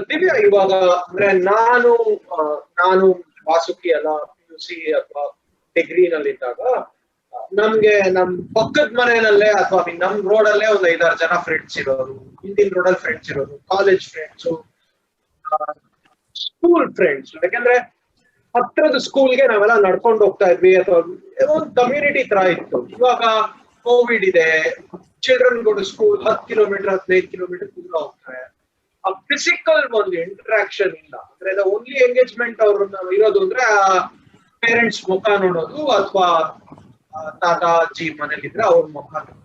ದಿವ್ಯಾ, ಇವಾಗ ಅಂದ್ರೆ ನಾನು ನಾನು ವಾಸುಕಿ ಅಲ್ಲ PUC ಅಥವಾ ಡಿಗ್ರಿನಲ್ಲಿದ್ದಾಗ ನಮ್ಗೆ ನಮ್ ಪಕ್ಕದ ಮನೆಯಲ್ಲೇ ಅಥವಾ ನಮ್ ರೋಡಲ್ಲೇ ಒಂದ್ 5-6 ಜನ ಫ್ರೆಂಡ್ಸ್ ಇರೋರು, ಹಿಂದಿನ ರೋಡಲ್ಲಿ ಫ್ರೆಂಡ್ಸ್ ಇರೋರು, ಕಾಲೇಜ್ ಫ್ರೆಂಡ್ಸು, ಸ್ಕೂಲ್ ಫ್ರೆಂಡ್ಸ್. ಯಾಕಂದ್ರೆ ಹತ್ರದ ಸ್ಕೂಲ್ಗೆ ನಾವೆಲ್ಲ ನಡ್ಕೊಂಡು ಹೋಗ್ತಾ ಇದ್ವಿ, ಅಥವಾ ಒಂದು ಕಮ್ಯುನಿಟಿ ತರ ಇತ್ತು. ಇವಾಗ ಕೋವಿಡ್ ಇದೆ, children go to school 10 kilometre 15 kilometre ದೂರ ಹೋಗ್ತಾರೆ. ಆ ಫಿಸಿಕಲ್ ಒಂದು ಇಂಟ್ರಾಕ್ಷನ್ ಇಲ್ಲ. ಅಂದ್ರೆ ಓನ್ಲಿ ಎಂಗೇಜ್ಮೆಂಟ್ ಅವ್ರನ್ನ ಇರೋದು ಅಂದ್ರೆ ಪೇರೆಂಟ್ಸ್ ಮುಖ ನೋಡೋದು, ಅಥವಾ ತಾತ ಅಜ್ಜಿ ಮನೇಲಿದ್ರೆ ಅವ್ರ ಮುಖ ನೋಡೋದು.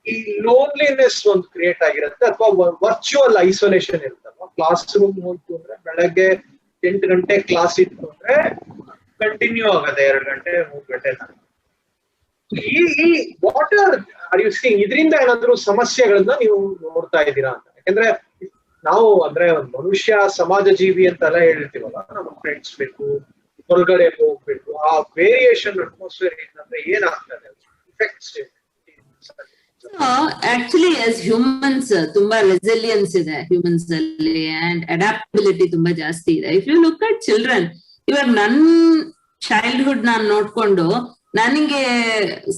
ಈ ಲೋನ್ಲಿನೆಸ್ ಒಂದು ಕ್ರಿಯೇಟ್ ಆಗಿರುತ್ತೆ, ಅಥವಾ ವರ್ಚುವಲ್ ಐಸೋಲೇಷನ್ ಇರುತ್ತಲ್ವಾ. ಕ್ಲಾಸ್ ರೂಮ್ ಹೋಯ್ತು ಅಂದ್ರೆ ಬೆಳಗ್ಗೆ 8 ಗಂಟೆ ಕ್ಲಾಸ್ ಇತ್ತು ಅಂದ್ರೆ ಕಂಟಿನ್ಯೂ ಆಗದೆ 2 ಗಂಟೆ 3 ಗಂಟೆ. ಈ ವಾಟ್ ಆರ್ ಯು ಸೀಯಿಂಗ್? ಇದರಿಂದ ಏನಾದ್ರು ಸಮಸ್ಯೆಗಳನ್ನ ನೀವು ನೋಡ್ತಾ ಇದ್ದೀರಾ ಅಂತ? ಯಾಕಂದ್ರೆ ನಾವು ಅಂದ್ರೆ ಒಂದು ಮನುಷ್ಯ ಸಮಾಜ ಜೀವಿ ಅಂತೆಲ್ಲ ಹೇಳಿರ್ತೀವಲ್ಲ, ನಮ್ಗೆ ಫ್ರೆಂಡ್ಸ್ ಬೇಕು, ಹೊರಗಡೆ ಹೋಗ್ಬೇಕು. ಆ ವೇರಿಯೇಷನ್ ಅಟ್ಮಾಸ್ಫಿಯರ್ ಅಂದ್ರೆ ಏನಾಗ್ತದೆ, ಇಫೆಕ್ಟ್ಸ್? ಆಕ್ಚುಲಿ ಆಸ್ ಹ್ಯೂಮನ್ಸ್ ತುಂಬಾ ರೆಸಿಲಿಯನ್ಸ್ ಇದೆ ಹ್ಯೂಮನ್ಸ್ ಅಲ್ಲಿ, ಅಂಡ್ ಅಡಾಪ್ಟಬಿಲಿಟಿ ತುಂಬಾ ಜಾಸ್ತಿ ಇದೆ. If you look at children, ಇವಾಗ ನನ್ ಚೈಲ್ಡ್ಹುಡ್ ನಾನ್ ನೋಡ್ಕೊಂಡು, ನನಗೆ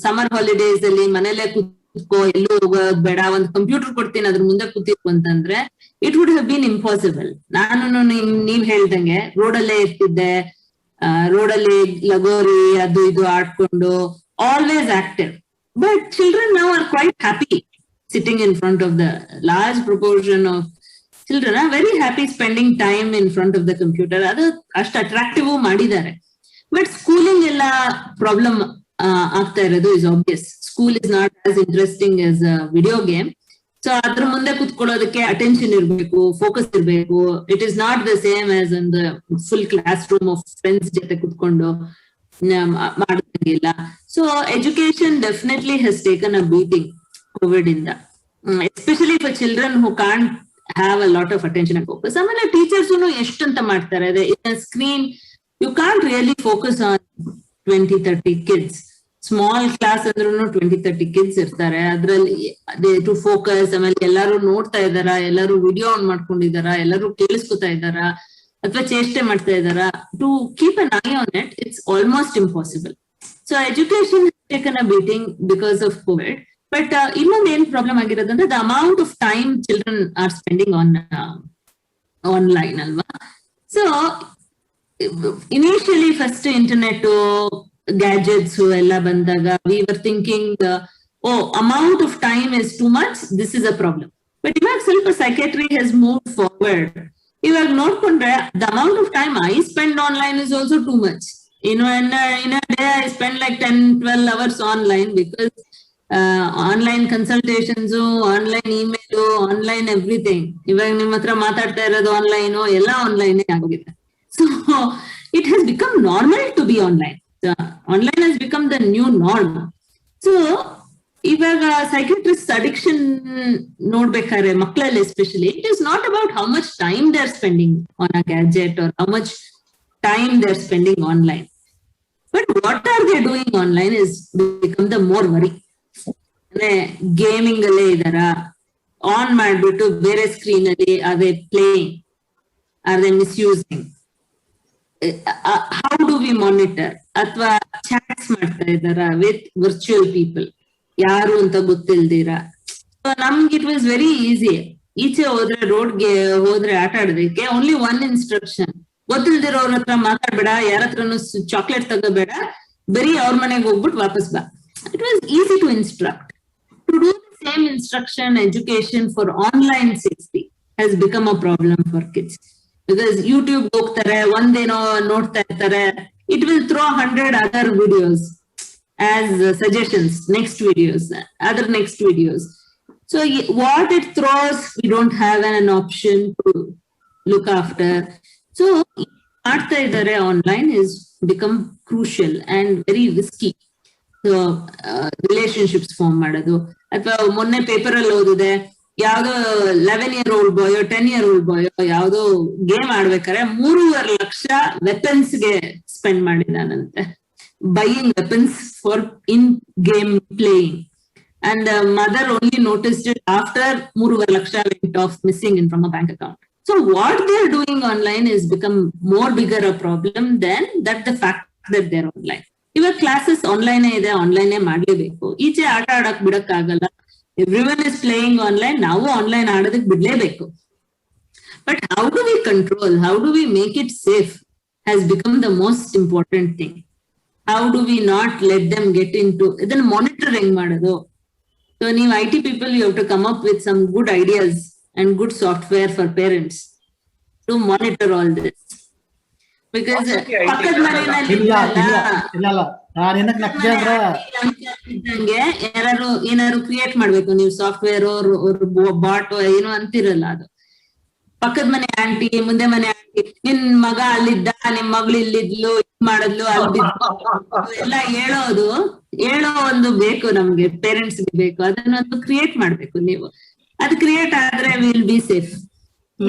ಸಮರ್ ಹಾಲಿಡೇಸ್ ಅಲ್ಲಿ ಮನೇಲೆ ಕೂತ್ಕೋ, ಎಲ್ಲೂ ಹೋಗೋದ್ ಬೇಡ, ಒಂದ್ ಕಂಪ್ಯೂಟರ್ ಕೊಡ್ತೀನಿ ಅದ್ರ ಮುಂದೆ ಕೂತಿರ್ಕು ಅಂತಂದ್ರೆ it would have been impossible. ನಾನು ನೀವ್ ಹೇಳ್ದಂಗೆ ರೋಡಲ್ಲೇ ಇರ್ತಿದ್ದೆ, ರೋಡಲ್ಲಿ ಲಗೋರಿ ಅದು ಇದು ಆಡ್ಕೊಂಡು, always active. But children now are quite happy sitting in front of the large proportion of children are very happy spending time in front of the computer. Adu ashtu attractive madidare. But schooling ella problem aagta irodu is obvious. School is not as interesting as a video game. So adra munde kutkolodake attention irbeku, focus irbeku. It is not the same as in the full classroom of friends jothe kutkondo ಮಾಡೋದಿಲ್ಲ. So education definitely has taken a beating Covid ಇಂದ, especially for children who can't have a lot of attention and focus. ಆಮೇಲೆ teachers ಎಷ್ಟಂತ ಮಾಡ್ತಾರೆ, in screen you can't really focus on 20-30 kids. Small class ಅಂದ್ರೂ 20-30 kids ಇರ್ತಾರೆ, ಅದ್ರಲ್ಲಿ to focus. ಆಮೇಲೆ ಎಲ್ಲಾರು ನೋಡ್ತಾ ಇದಾರ, ಎಲ್ಲಾರು ವಿಡಿಯೋ ಆನ್ ಮಾಡ್ಕೊಂಡಿದಾರ, ಎಲ್ಲಾರು ಕೇಳಿಸ್ಕೊತಾ ಇದಾರ, ಅಥವಾ ಚೇಷ್ಟೆ ಮಾಡ್ತಾ ಇದಾರ. To keep an eye on it, it's almost impossible. So education taken a beating because of Covid. But ಇನ್ನೊಂದು ಏನ್ ಪ್ರಾಬ್ಲಮ್ ಆಗಿರೋದಂದ್ರೆ the amount of time children are spending online ಅಲ್ವಾ. So initially first internet gadgets ಎಲ್ಲ ಬಂದಾಗ we were thinking, oh amount of time is too much, this is a problem. But ಇವಾಗ ಸ್ವಲ್ಪ psychiatry has move forward. ಇವಾಗ ನೋಡ್ಕೊಂಡ್ರೆ the amount of time I spend online is also too much. In a day I spend like 10-12 hours online, because online consultations, online email, online everything. ಇವಾಗ ನಿಮ್ಮ ಹತ್ರ ಮಾತಾಡ್ತಾ ಇರೋದು online, ಎಲ್ಲ online ಆಗಿದೆ. So it has become normal to be online. Online has become the new norm. So ಇವಾಗ psychiatrist addiction ನೋಡ್ಬೇಕಾದ್ರೆ ಮಕ್ಕಳಲ್ಲಿ especially, it is not about how much time they are spending on a gadget or how much time they are spending online, but what are they doing online is become the more worry. ಅಂದ್ರೆ gaming ಅಲ್ಲೇ ಇದಾರ, on ಮಾಡ್ಬಿಟ್ಟು ಬೇರೆ screen ಅಲ್ಲಿ are they playing, are they misusing, how do we monitor? ಅಥವಾ ಚಾಟ್ಸ್ ಮಾಡ್ತಾ ಇದಾರ with virtual people, ಯಾರು ಅಂತ ಗೊತ್ತಿಲ್ದಿರ. ನಮ್ಗೆ ಇಟ್ ವಾಸ್ ವೆರಿ ಈಸಿ. ಈಚೆ ಹೋದ್ರೆ ರೋಡ್ಗೆ ಹೋದ್ರೆ ಆಟ ಆಡೋದಕ್ಕೆ ಓನ್ಲಿ ಒನ್ ಇನ್ಸ್ಟ್ರಕ್ಷನ್, ಗೊತ್ತಿಲ್ದಿರೋ ಅವ್ರ ಹತ್ರ ಮಾತಾಡ್ಬೇಡ, ಯಾರ ಹತ್ರನು ಚಾಕ್ಲೇಟ್ ತಗೋಬೇಡ, ಬರೀ ಅವ್ರ ಮನೆಗೆ ಹೋಗ್ಬಿಟ್ಟು ವಾಪಸ್ ಬಾ. It was easy to instruct. To do the same instruction education for online safety has become a problem for kids. Because YouTube ಹೋಗ್ತಾರೆ, ಒಂದೇನೋ ನೋಡ್ತಾ ಇರ್ತಾರೆ, it will throw 100 other videos as suggestions, next videos, other next videos. So what it throws, we don't have an option to look after. So ಮಾಡ್ತಾ ಇದ್ದಾರೆ online is become crucial and very risky. So relationships form ಮಾಡೋದು, ಅಥವಾ ಮೊನ್ನೆ paper ಅಲ್ಲಿ ಓದಿದೆ, ಯಾವ್ದೋ 11-year-old ಬಾಯ್ 10-year-old ಬಾಯ್ ಯಾವ್ದೋ game ಆಡ್ಬೇಕಾರೆ 3.5 lakh weapons ಗೆ spend ಮಾಡಿದಾನಂತೆ, buying weapons for in-game playing, and the mother only noticed it after 3.5 lakhs went off missing in from a bank account. So So what they're doing online is become more bigger a problem than that the fact that they're online. ಇವಾಗ classes online ಇದೆ, online ಮಾಡ್ಲೇಬೇಕು. ಈಚೆ ಆಟ ಆಡಕ್ ಬಿಡಕ್ ಆಗಲ್ಲ. Everyone is playing online, ನಾವು online ಆಡೋದಕ್ ಬಿಡ್ಲೇಬೇಕು. But how do we control? How do we make it safe? Has become the most important thing. How do we not let them get into ಇದನ್ನ monitor ಹೆಂಗ್ ಮಾಡೋದು? So ನೀವು IT people, you have to come up with some good ideas and good software for parents to monitor all this. Because ಪಕ್ಕದ ಮನೆಯಲ್ಲಿ ಏನಾದ್ರು create ಮಾಡ್ಬೇಕು ನೀವು, software bot ಏನೋ ಅಂತಿರಲ್ಲ, ಅದು ಪಕ್ಕದ ಮನೆ ಆಂಟಿ, ಮುಂದೆ ಮನೆ ಆಂಟಿ, ನಿನ್ ಮಗ ಅಲ್ಲಿದ್ದ, ನಿಮ್ ಮಗಳು ಇಲ್ಲಿದ್ಲು, ಮಾಡಿದ್ಲು, ಅಲ್ಲಿ ಎಲ್ಲ ಹೇಳೋ ಒಂದು ಬೇಕು ನಮ್ಗೆ, ಪೇರೆಂಟ್ಸ್ ಬೇಕು. ಅದನ್ನೊಂದು ಕ್ರಿಯೇಟ್ ಮಾಡ್ಬೇಕು ನೀವು. ಅದು ಕ್ರಿಯೇಟ್ ಆದ್ರೆ will be safe,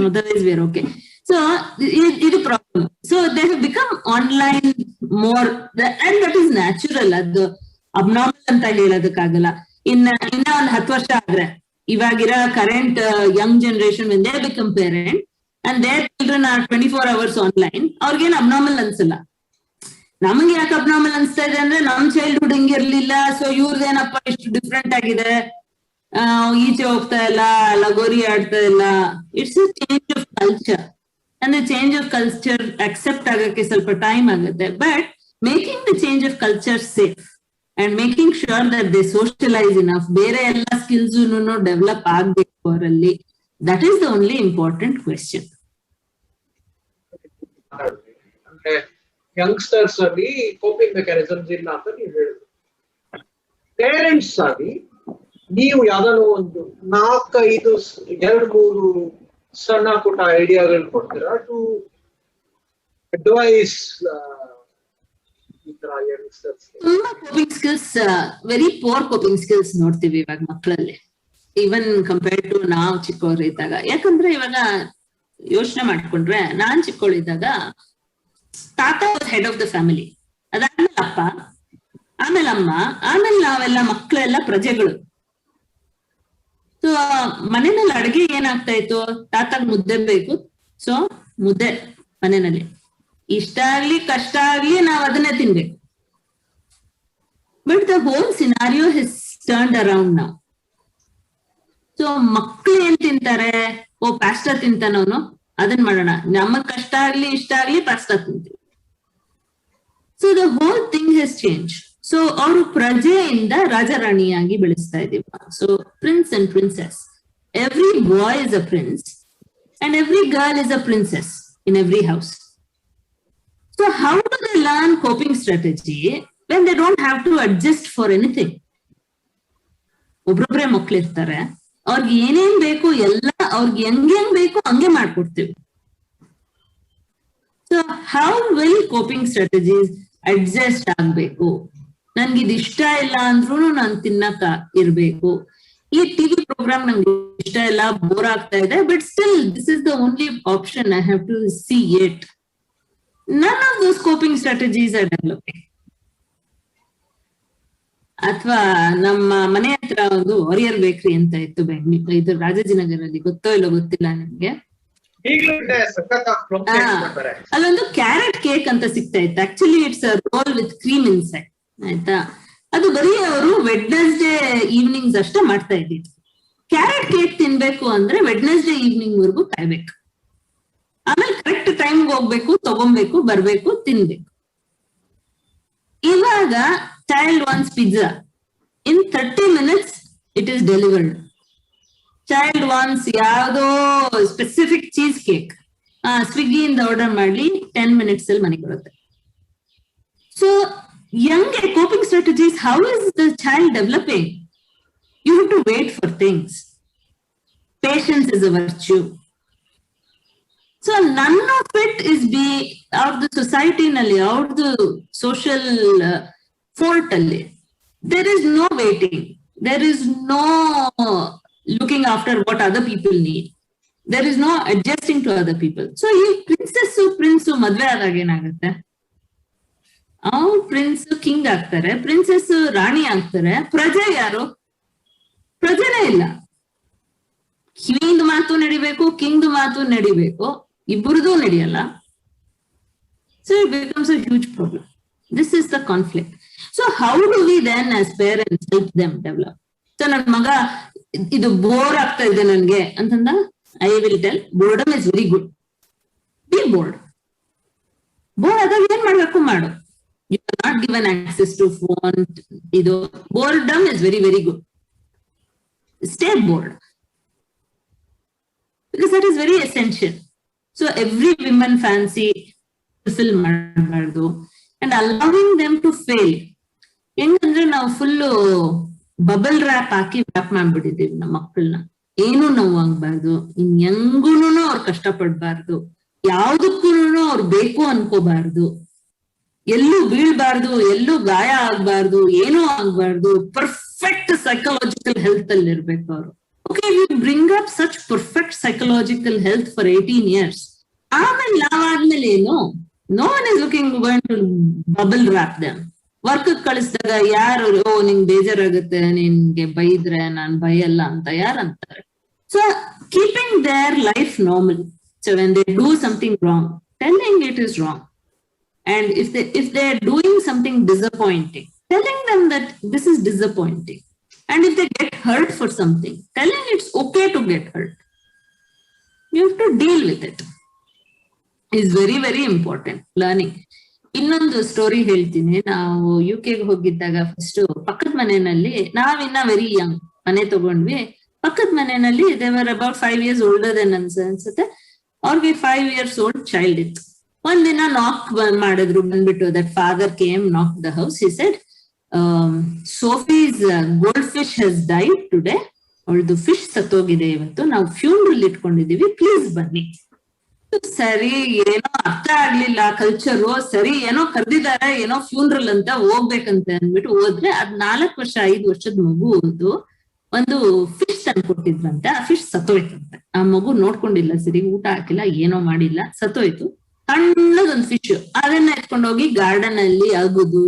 otherwise we're okay. So ಇದು problem. So they have become online more, and that is natural. ಅದು ಅಬ್ನಾರ್ಮಲ್ ಅಂತ ಹೇಳೋದಕ್ಕಾಗಲ್ಲ. ಇನ್ನ ಒಂದ್ 10 ವರ್ಷ ಆದ್ರೆ, ಇವಾಗಿರೋ current young generation when they become parent and their children are 24 hours online, ಅವ್ರಿಗೇನು ಅಬ್ನಾರ್ಮಲ್ ಅನ್ಸಲ್ಲ. ನಮ್ಗೆ ಯಾಕೆ ಅಬ್ನಾರ್ಮಲ್ ಅನ್ಸ್ತಾ ಇದೆ ಅಂದ್ರೆ ನಮ್ ಚೈಲ್ಡ್ಹುಡ್ ಹಿಂಗಿರ್ಲಿಲ್ಲ, ಸೊ ಇವ್ರದೇನಪ್ಪ ಇಷ್ಟು ಡಿಫ್ರೆಂಟ್ ಆಗಿದೆ, ಈಚೆ ಹೋಗ್ತಾ ಇಲ್ಲ, ಲಗೋರಿ ಆಡ್ತಾ ಇಲ್ಲ. It's a change of culture, ಅಂದ್ರೆ ಚೇಂಜ್ ಆಫ್ ಕಲ್ಚರ್ ಅಕ್ಸೆಪ್ಟ್ ಆಗಕ್ಕೆ ಸ್ವಲ್ಪ ಟೈಮ್ ಆಗುತ್ತೆ. But making the change of culture safe and making sure that they socialize enough, ಬೇರೆ ಎಲ್ಲ ಸ್ಕಿಲ್ಸ್ ಡೆವಲಪ್ ಆಗ್ಬೇಕು ಅವರಲ್ಲಿ, that is the only important question. ಅಂದ್ರೆ youngsters ಅಲ್ಲಿ ಕೋಪಿಂಗ್ ಮೆಕ್ಯಾನಿಸಮ್ಸ್ ಇಲ್ಲ ಅಂತ ನೀವು ಹೇಳಿದ್ರು. ಪೇರೆಂಟ್ಸ್ ಆಗಿ ನೀವು ಯಾವ್ದಾದ್ರು ಒಂದು 4-5 2-3 ಸಣ್ಣ ಪುಟ್ಟ ಐಡಿಯಾಗಳು ಕೊಡ್ತೀರಾ ಟು ಅಡ್ವೈಸ್ ತುಂಬಾ coping skills, very poor coping skills ನೋಡ್ತೀವಿ ಇವಾಗ ಮಕ್ಕಳಲ್ಲಿ, ಈವನ್ ಕಂಪೇರ್ ಟು ನಾವು ಚಿಕ್ಕವರಿದ್ದಾಗ. ಯಾಕಂದ್ರೆ ಇವಾಗ ಯೋಚನೆ ಮಾಡ್ಕೊಂಡ್ರೆ, ನಾನ್ ಚಿಕ್ಕವಳಿದ್ದಾಗ ತಾತ was head of the family, ಅದಾದ್ಮೇಲೆ ಅಪ್ಪ, ಆಮೇಲೆ ಅಮ್ಮ, ಆಮೇಲೆ ನಾವೆಲ್ಲ ಮಕ್ಕಳೆಲ್ಲ ಪ್ರಜೆಗಳು. ಸೊ ಮನೆಯಲ್ಲಿ ಅಡ್ಗೆ ಏನಾಗ್ತಾ ಇತ್ತು, ತಾತಾಗ್ ಮುದ್ದೆ ಬೇಕು, ಸೊ ಮುದ್ದೆ ಮನೆಯಲ್ಲಿ, ಇಷ್ಟ ಆಗ್ಲಿ ಕಷ್ಟ ಆಗ್ಲಿ ನಾವ್ ಅದನ್ನೇ ತಿನ್ಬೇಕು. But the whole scenario has turned around now. So ಮಕ್ಳು ಏನ್ ತಿಂತಾರೆ, ಪಾಸ್ತಾ ತಿಂತಾನವನು, ಅದನ್ ಮಾಡೋಣ, ನಮಗ್ ಕಷ್ಟ ಆಗ್ಲಿ ಇಷ್ಟ ಆಗ್ಲಿ ಪಾಸ್ತಾ ತಿಂತೀವಿ. So the whole thing has change. So ಅವರು ಪ್ರಜೆಯಿಂದ ರಾಜಾರಾಣಿಯಾಗಿ ಬೆಳೆಸ್ತಾ ಇದೀವಿ. So prince and princess, every boy is a prince and every girl is a princess in every house. So how do they learn coping strategy when they don't have to adjust for anything? ಒಬ್ರೊಬ್ರೆ ಮಕ್ಳು ಇರ್ತಾರೆ, ಅವ್ರಿಗೆ ಏನೇನ್ ಬೇಕು ಎಲ್ಲ ಅವ್ರಿಗೆ ಹೆಂಗ್ ಬೇಕು ಹಂಗೆ ಮಾಡ್ಕೊಡ್ತೀವಿ. So how will coping strategies adjust ಆಗ್ಬೇಕು? ನನ್ಗೆ ಇದು ಇಷ್ಟ ಇಲ್ಲ ಅಂದ್ರೂ ನಾನ್ ತಿನ್ನಕ ಇರ್ಬೇಕು. ಈ ಟಿವಿ ಪ್ರೋಗ್ರಾಮ್ ನಂಗೆ ಇಷ್ಟ ಇಲ್ಲ, ಬೋರ್ ಆಗ್ತಾ ಇದೆ, but still this is the only option, I have to see it. None of those coping strategies are developing. ಅಥವಾ ನಮ್ಮ ಮನೆ ಹತ್ರ ಒಂದು ವಾರಿಯರ್ ಬೇಕರಿ ಅಂತ ಇತ್ತು ಬೆಂಗಳೂರು, ಇದು ರಾಜಾಜಿನಗರಲ್ಲಿ, ಗೊತ್ತೋ ಇಲ್ಲೋ ಗೊತ್ತಿಲ್ಲ ನಿಮ್ಗೆ. ಅಲ್ಲೊಂದು ಕ್ಯಾರೆಟ್ ಕೇಕ್ ಅಂತ ಸಿಗ್ತಾ ಇತ್ತು. Actually it's a role with cream inside, ಆಯ್ತಾ. ಅದು ಬರೀ ಅವರು ವೆಡ್ನೆಸ್ಡೇ ಈವ್ನಿಂಗ್ಸ್ ಅಷ್ಟೇ ಮಾಡ್ತಾ ಇದ್ದಿದ್ದು. ಕ್ಯಾರೆಟ್ ಕೇಕ್ ತಿನ್ಬೇಕು ಅಂದ್ರೆ ವೆಡ್ನೆಸ್ಡೇ ಈವ್ನಿಂಗ್ ವರ್ಗು ಕಾಯ್ಬೇಕು, ಆಮೇಲೆ ಕರೆಕ್ಟ್ ಟೈಮ್ಗೆ ಹೋಗ್ಬೇಕು, ತಗೊಬೇಕು, ಬರ್ಬೇಕು, ತಿನ್ಬೇಕು. ಇವಾಗ child wants pizza, in 30 minutes it is delivered. Child wants ಯಾವ್ದೋ ಸ್ಪೆಸಿಫಿಕ್ ಚೀಸ್ ಕೇಕ್, ಸ್ವಿಗ್ಗಿಯಿಂದ ಆರ್ಡರ್ ಮಾಡ್ಲಿ, 10 minutes ಅಲ್ಲಿ ಮನೆಗೆ ಬರುತ್ತೆ. So young coping strategies, how is the child developing? You have to wait for things. Patience is a virtue. So none of it is out the society nalli, out the social fault alli. There is no waiting. There is no looking after what other people need. There is no adjusting to other people. So ಈ princess prince ಮದ್ವೆ ಆದಾಗ ಏನಾಗುತ್ತೆ, ಅವ್ರು prince king ಆಗ್ತಾರೆ, princess ರಾಣಿ ಆಗ್ತಾರೆ. ಪ್ರಜೆ ಯಾರು? ಪ್ರಜೆನೇ ಇಲ್ಲ. ಕ್ವೀನ್ ಮಾತು ನಡಿಬೇಕು, ಕಿಂಗ್ ಮಾತು ನಡಿಬೇಕು, ಇಬ್ಬರದು ನಡೆಯಲ್ಲ. So it becomes a huge problem. This is the conflict. So how do we then as parents help them develop? So ನನ್ನ ಮಗ ಇದು ಬೋರ್ ಆಗ್ತಾ ಇದೆ ನನ್ಗೆ ಅಂತಂದ, I will tell boredom is very good. Be bored. Bore ಆದಾಗ ಏನ್ ಮಾಡ್ಬೇಕು ಮಾಡು. You are not given access to phone. ಇದು boredom is very very good. Stay bored. Because that is very essential. So every women fancy fulfill ಮಾಡಬಾರ್ದು and allowing them to fail. ಹೆಂಗಂದ್ರೆ ನಾವು full bubble rap ಹಾಕಿ ವ್ಯಾಪ್ ಮಾಡ್ಬಿಟ್ಟಿದೀವಿ ನಮ್ಮ ಮಕ್ಕಳನ್ನ. ಏನು ನೋವು ಆಗ್ಬಾರ್ದು, ಇನ್ ಹೆಂಗೂನು ಅವ್ರು ಕಷ್ಟಪಡ್ಬಾರ್ದು, ಯಾವ್ದಕ್ಕೂನು ಅವ್ರು ಬೇಕು ಅನ್ಕೋಬಾರ್ದು, ಎಲ್ಲೂ ಬೀಳ್ಬಾರ್ದು, ಎಲ್ಲೂ ಗಾಯ ಆಗ್ಬಾರ್ದು, ಏನೂ ಆಗ್ಬಾರ್ದು, ಪರ್ಫೆಕ್ಟ್ ಸೈಕಲಾಜಿಕಲ್ ಹೆಲ್ತ್ ಅಲ್ಲಿ ಇರ್ಬೇಕು ಅವರು. Okay, we bring up such perfect psychological health for 18 years. ಆಮೇಲೆ ನಾವಾದ್ಮೇಲೆ ಏನು? No one is going to bubble wrap them. Work ಕಳಿಸಿದಾಗ ಯಾರು ನಿಂಗೆ ಬೇಜಾರಾಗುತ್ತೆ, ನಿನ್ಗೆ ಬೈದ್ರೆ ನಾನ್ ಬೈಯಲ್ಲ ಅಂತ ಯಾರಂತಾರೆ? So keeping their life normal. So when they do something wrong, telling it is wrong. And if they're doing something disappointing, telling them that this is disappointing. And if they get hurt for something, telling it's okay to get hurt. You have to deal with it. Is very, very important. Learning. ಇನ್ನೊಂದು story ಹೇಳ್ತೀನಿ. ನಾವು UK ಹೋಗಿದ್ದಾಗ first ಪಕ್ಕದ ಮನೆಯಲ್ಲಿ, ನಾವಿನ್ನ very Young, ಮನೆ ತಗೊಂಡ್ವಿ. ಪಕ್ಕದ ಮನೆಯಲ್ಲಿ ದೇವರ್ ಅಬೌಟ್ 5 years older than ಅನ್ಸುತ್ತೆ. ಅವ್ರಿಗೆ 5 years old child ಇತ್ತು. ಒಂದಿನ ನಾಕ್ ಮಾಡಿದ್ರು, ಬಂದ್ಬಿಟ್ಟು ದಟ್ ಫಾದರ್ ಕೇಮ್, ನಾಕ್ the house. He said, Sophie's goldfish has died today. ಅವಳದು ಫಿಶ್ ಸತ್ತೋಗಿದೆ ಇವತ್ತು, ನಾವು ಫ್ಯೂನರಲ್ ಇಟ್ಕೊಂಡಿದೀವಿ, ಪ್ಲೀಸ್ ಬನ್ನಿ. ಸರಿ, ಏನೋ ಅರ್ಥ ಆಗ್ಲಿಲ್ಲ ಕಲ್ಚರು. ಸರಿ, ಏನೋ ಕರೆದಿದ್ದಾರೆ, ಏನೋ ಫ್ಯೂನರಲ್ ಅಂತ ಹೋಗ್ಬೇಕಂತ ಅಂದ್ಬಿಟ್ಟು ಹೋದ್ರೆ, ಅದ್ 4 ವರ್ಷ 5 ವರ್ಷದ ಮಗು ಒಂದು ಫಿಶ್ ತಂದು ಕೊಟ್ಟಿದ್ರಂತೆ. ಆ ಫಿಶ್ ಸತ್ತೋಯ್ತಂತೆ. ಆ ಮಗು ನೋಡ್ಕೊಂಡಿಲ್ಲ, ಸರಿ ಊಟ ಹಾಕಿಲ್ಲ, ಏನೋ ಮಾಡಿಲ್ಲ, ಸತ್ತೋಯ್ತು. ಸಣ್ಣದೊಂದು ಫಿಶ್. ಅದನ್ನ ಎತ್ಕೊಂಡೋಗಿ ಗಾರ್ಡನ್ ಅಲ್ಲಿ ಅಗುದು,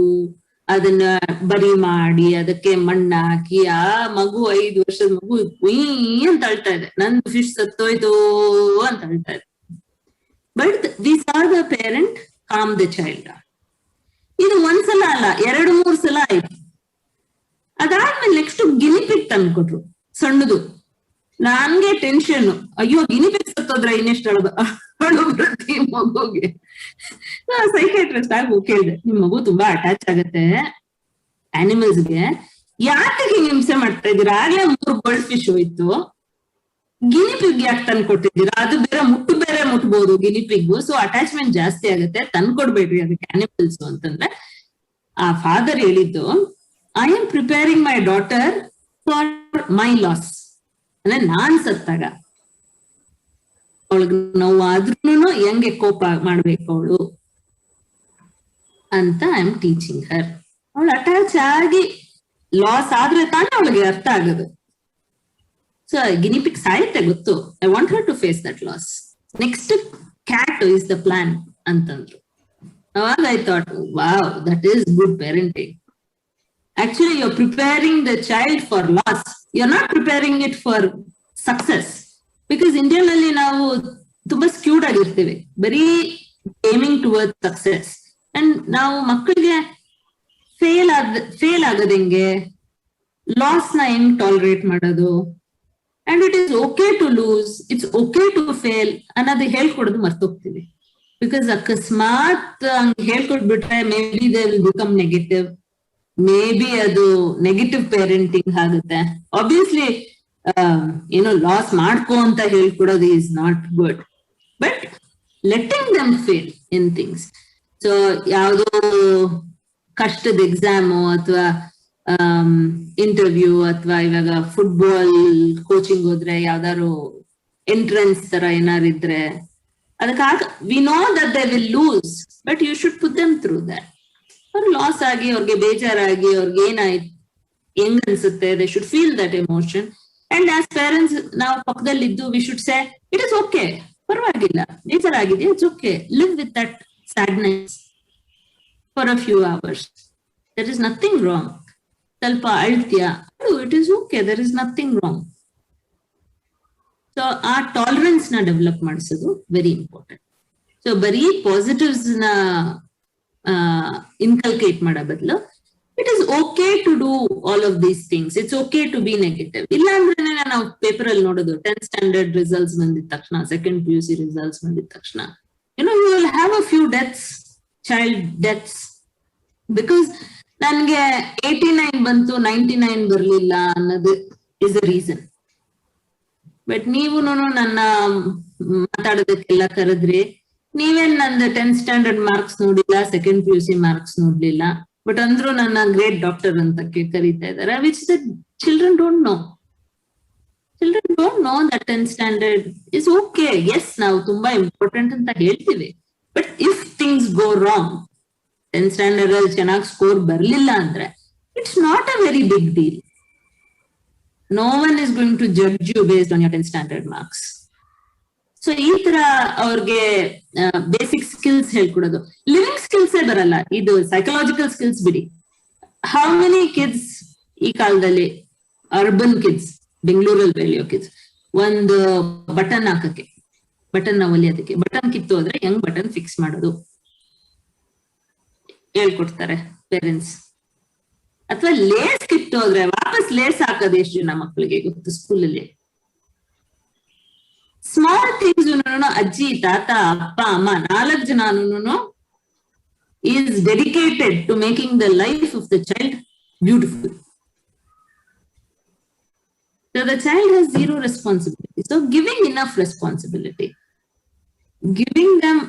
ಅದನ್ನ ಬರಿ ಮಾಡಿ, ಅದಕ್ಕೆ ಮಣ್ಣು ಹಾಕಿ, ಆ ಮಗು 5 ವರ್ಷದ ಮಗು ಅಂತ ಅಳ್ತಾ ಇದೆ, ನಂದು ಫಿಶ್ ಸತ್ತೋಯ್ತು ಅಂತ ಅಳ್ತಾ ಇದೆ. But we saw the parent com the child. ಇದು ಒಂದ್ಸಲ ಅಲ್ಲ, 2-3 ಸಲ ಆಯ್ತು. ಅದಾದ್ಮೇಲೆ ನೆಕ್ಸ್ಟ್ ಗಿನಿಪಿಗ್ ತಂದ್ಕೊಟ್ರು, ಸಣ್ಣದು. ನನ್ಗೆ ಟೆನ್ಷನ್, ಅಯ್ಯೋ ಗಿನಿಪಿಗ್ ಸತ್ತೋದ್ರ ಇನ್ನೆಷ್ಟು ಅಳು ಪ್ರತಿ ಮಗುಗೆ. ಸೈಕೈಟ್ರಿಸ್ಟ್ ಆಗಿ ಕೇಳಿದೆ, ನಿಮ್ ಮಗು ತುಂಬಾ ಅಟ್ಯಾಚ್ ಆಗತ್ತೆ ಆನಿಮಲ್ಸ್ಗೆ, ಯಾಕೆ ಹಿಂಸೆ ಮಾಡ್ತಾ ಇದ್ದೀರಾ? ಆಗ್ಲೇ 3 ಗೋಲ್ಡ್ ಫಿಶ್ ಹೋಯ್ತು, ಗಿನಿಪಿಗ್ ಯಾಕೆ ತಂದ್ಕೊಟ್ಟಿದ್ದೀರಾ? ಅದು ಬೇರೆ ಮುಟ್ಬೋದು ಗಿನಿಪಿಗ್ಗು, ಸೊ ಅಟ್ಯಾಚ್ಮೆಂಟ್ ಜಾಸ್ತಿ ಆಗುತ್ತೆ, ತಂದ್ಕೊಡ್ಬೇಡ್ರಿ ಅದಕ್ಕೆ ಆನಿಮಲ್ಸ್ ಅಂತಂದ್ರೆ. ಆ ಫಾದರ್ ಹೇಳಿದ್ದು, I am preparing my daughter for my loss. ಅಂದ್ರೆ ನಾನ್ ಸತ್ತಾಗ ಅವಳಿಗೆ ನೋವು ಆದ್ರೂ ಹೆಂಗೆ ಕೋಪ ಮಾಡ್ಬೇಕು ಅವಳು ಅಂತ ಐ ಆಮ್ ಟೀಚಿಂಗ್ ಹರ್. ಅವಳು ಅಟ್ಯಾಚ್ ಆಗಿ ಲಾಸ್ ಆದ್ರೆ ತಾನೇ ಅವಳಿಗೆ ಅರ್ಥ ಆಗೋದು. ಸೊ ಗಿನಿಪಿಗ್ ಸಾಯುತ್ತೆ ಗೊತ್ತು, I want her to face that loss. Next cat is the plan ಅಂತಂದ್ರು. ಅವಾಗ I thought, wow, that is good parenting. Actually, you're preparing the child for loss. You're not preparing it for success. Because Indian ಅಲ್ಲಿ ನಾವು ತುಂಬಾ skewed ಆಗಿರ್ತೀವಿ, ಬರೀ aiming towards success. And ನಾವು ಮಕ್ಕಳಿಗೆ fail ಆಗೋದು ಹೆಂಗೆ, ಲಾಸ್ ನ ಹೆಂಗ್ ಟಾಲರೇಟ್ ಮಾಡೋದು, and it is okay to lose, it's okay to fail ಅನ್ನೋದು ಹೇಳ್ಕೊಡೋದು ಮರ್ತೋಗ್ತೀವಿ. ಬಿಕಾಸ್ ಅಕಸ್ಮಾತ್ ಹಂಗ್ ಹೇಳ್ಕೊಟ್ಬಿಟ್ರೆ maybe they will become negative. Maybe ಅದು ನೆಗೆಟಿವ್ ಪೇರೆಂಟಿಂಗ್ ಆಗುತ್ತೆ. ಆಬ್ವಿಯಸ್ಲಿ ಏನೋ ಲಾಸ್ ಮಾಡ್ಕೋ ಅಂತ ಹೇಳ್ಕೊಡೋದು is not good, but letting them fail in things. So ಯಾವುದೋ ಕಷ್ಟದ ಎಕ್ಸಾಮು ಅಥವಾ ಇಂಟರ್ವ್ಯೂ, ಅಥವಾ ಇವಾಗ ಫುಟ್ಬಾಲ್ ಕೋಚಿಂಗ್ ಹೋದ್ರೆ ಯಾವ್ದಾದ್ರು ಎಂಟ್ರೆನ್ಸ್ ತರ ಏನಾರು ಇದ್ರೆ, ಅದಕ್ಕಾಗ we know that they will lose, but you should put them through that. ಅವ್ರು ಲಾಸ್ ಆಗಿ, ಅವ್ರಿಗೆ ಬೇಜಾರಾಗಿ, ಅವ್ರಿಗೆ ಏನಾಯ್ತು, ಹೆಂಗ್ ಅನ್ಸುತ್ತೆ, they should feel that emotion. And as parents ನಾವು ಪಕ್ಕದಲ್ಲಿದ್ದು we should say, it is okay, ಪರವಾಗಿಲ್ಲ, ಬೇಜಾರಾಗಿದೆ, it's okay, live with that sadness for a few hours, there is nothing wrong. ಸ್ವಲ್ಪ ಅಳ್ತೀಯಾ, it is okay, there is nothing wrong. So ಆ tolerance ನ develop ಮಾಡಿಸೋದು very important. So ಬರೀ positives ನ inculcate ಮಾಡೋ ಬದಲು it is okay to do all of these things, it's okay to be negative. ಇಲ್ಲ ಅಂದ್ರೆ ನಾವು ಪೇಪರ್ ಅಲ್ಲಿ ನೋಡೋದು 10th ಸ್ಟ್ಯಾಂಡರ್ಡ್ ರಿಸಲ್ಟ್ಸ್ ಬಂದಿದ ತಕ್ಷಣ, ಸೆಕೆಂಡ್ PUC ರಿಸಲ್ಟ್ಸ್ ಬಂದಿದ ತಕ್ಷಣ you will have a few deaths, child deaths, because ನನ್ಗೆ 89 ಬಂತು 99 ಬರ್ಲಿಲ್ಲ ಅನ್ನೋದು ಇಸ್ ಅ ರೀಸನ್. ಬಟ್ ನೀವು ನನ್ನ ಮಾತಾಡೋದಕ್ಕೆಲ್ಲ ಕರೆದ್ರಿ, ನೀವೇನ್ ನಂದು 10th ಸ್ಟ್ಯಾಂಡರ್ಡ್ ಮಾರ್ಕ್ಸ್ ನೋಡಿಲ್ಲ, ಸೆಕೆಂಡ್ PUC ಮಾರ್ಕ್ಸ್ ನೋಡ್ಲಿಲ್ಲ, ಬಟ್ ಅಂದ್ರೂ ನನ್ನ ಗ್ರೇಟ್ ಡಾಕ್ಟರ್ ಅಂತ ಕರೀತಾ ಇದಾರೆ, which the children don't know. Children don't know that 10th standard is okay. Yes, ನಾವು ತುಂಬಾ ಇಂಪಾರ್ಟೆಂಟ್ ಅಂತ ಹೇಳ್ತೀವಿ, but if things go wrong, 10th standard ಅಲ್ಲಿ ಚೆನ್ನಾಗಿ ಸ್ಕೋರ್ ಬರ್ಲಿಲ್ಲ ಅಂದ್ರೆ it's not a very big deal. No one is going to judge you based on your 10th standard marks. So ಈ ತರ ಅವ್ರಿಗೆ ಬೇಸಿಕ್ ಸ್ಕಿಲ್ಸ್ ಹೇಳ್ಕೊಡೋದು. ಲಿವಿಂಗ್ ಸ್ಕಿಲ್ಸೇ ಬರಲ್ಲ, ಇದು ಸೈಕಲಾಜಿಕಲ್ ಸ್ಕಿಲ್ಸ್ ಬಿಡಿ. ಹೌ ಮೆನಿ ಕಿಡ್ಸ್ ಈ ಕಾಲದಲ್ಲಿ, ಅರ್ಬನ್ ಕಿಡ್ಸ್, ಬೆಂಗಳೂರಲ್ಲಿ ಬೆಳೆಯೋ ಕಿಡ್ಸ್, ಒಂದು ಬಟನ್ ಹಾಕಕ್ಕೆ, ಬಟನ್ ನ ಹೊಲಿಯೋದಕ್ಕೆ, ಬಟನ್ ಕಿತ್ತು ಹೋದ್ರೆ ಹೆಂಗ್ ಬಟನ್ ಫಿಕ್ಸ್ ಮಾಡೋದು ಹೇಳ್ಕೊಡ್ತಾರೆ ಪೇರೆಂಟ್ಸ್. ಅಥವಾ ಲೇಸ್ ಕಿತ್ತು ಹೋದ್ರೆ ವಾಪಸ್ ಲೇಸ್ ಹಾಕೋದು ಎಷ್ಟು ಜನ ಮಕ್ಕಳಿಗೆ ಗೊತ್ತು ಸ್ಕೂಲಲ್ಲಿ. ಸ್ಮಾಲ್ ಥಿಂಗ್ಸ್ ಅಜ್ಜಿ, ತಾತ, ಅಪ್ಪ, ಅಮ್ಮ 4 ಜನನು is dedicated to making the life of the child beautiful. So the child has zero responsibility. So giving enough responsibility, giving them,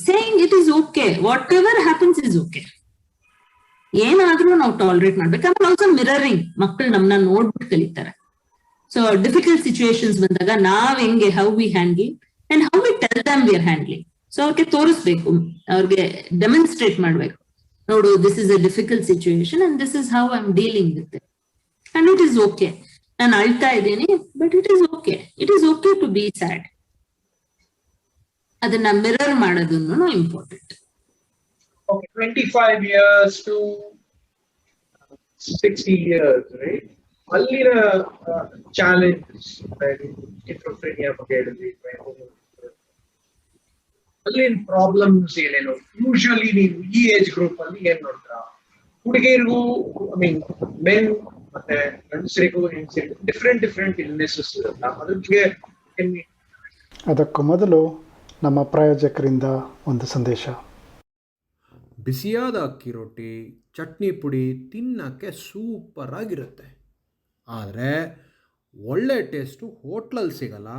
saying it is okay, whatever happens is okay. ಏನಾದ್ರೂ ನಾವು tolerate ಮಾಡ್ಬೇಕು. ಆಮೇಲೆ also mirroring, ಮಕ್ಕಳು ನಮ್ಮನ್ನ ನೋಡ್ಬಿಟ್ಟು ಕಲಿತಾರೆ. So difficult situations ಬಂದಾಗ ನಾವ್ ಹೆಂಗೆ, how we handle and how we tell them we are handling. So ಅವ್ರಿಗೆ ತೋರಿಸ್ಬೇಕು, ಅವ್ರಿಗೆ ಡೆಮಾನ್ಸ್ಟ್ರೇಟ್ ಮಾಡ್ಬೇಕು, ನೋಡು this is a difficult situation and this is how I am dealing with it and it is okay. ನಾನು ಅಳ್ತಾ ಇದ್ದೀನಿ, but it is okay, it is okay to be sad. ಅದನ್ನ mirror ಮಾಡೋದನ್ನು important. Okay, 25 years to 60 years, right? ಅಲ್ಲಿನ challenges, schizophrenia ಬಗ್ಗೆ ಹೇಳಿದ್ವಿ, ಅಲ್ಲಿನ problems ಏನೇನು ಯೂಶುವಲಿ ನೀವು ಈ ಏಜ್ ಗ್ರೂಪ್ ಅಲ್ಲಿ ಏನ್ ನೋಡ್ತೀರಾ? ಹುಡುಗಿಯರಿಗೂ, ಐ ಮೀನ್ ಮೆನ್ ಮತ್ತೆ ಗಂಡಸರಿಗೂ ಹೆಂಗಸರಿಗೂ ಡಿಫ್ರೆಂಟ್ ಇಲ್ನೆಸಸ್ ಇರುತ್ತಾ? ಅದ್ರ ಜೊತೆಗೆ ಅದಕ್ಕೂ ಮೊದಲು ನಮ್ಮ ಪ್ರಾಯೋಜಕರಿಂದ ಒಂದು ಸಂದೇಶ. ಬಿಸಿಯಾದ ಅಕ್ಕಿ ರೊಟ್ಟಿ, ಚಟ್ನಿ ಪುಡಿ ತಿನ್ನೋಕ್ಕೆ ಸೂಪರಾಗಿರುತ್ತೆ. ಆದರೆ ಒಳ್ಳೆ ಟೇಸ್ಟು ಹೋಟ್ಲಲ್ಲಿ ಸಿಗಲ್ಲ,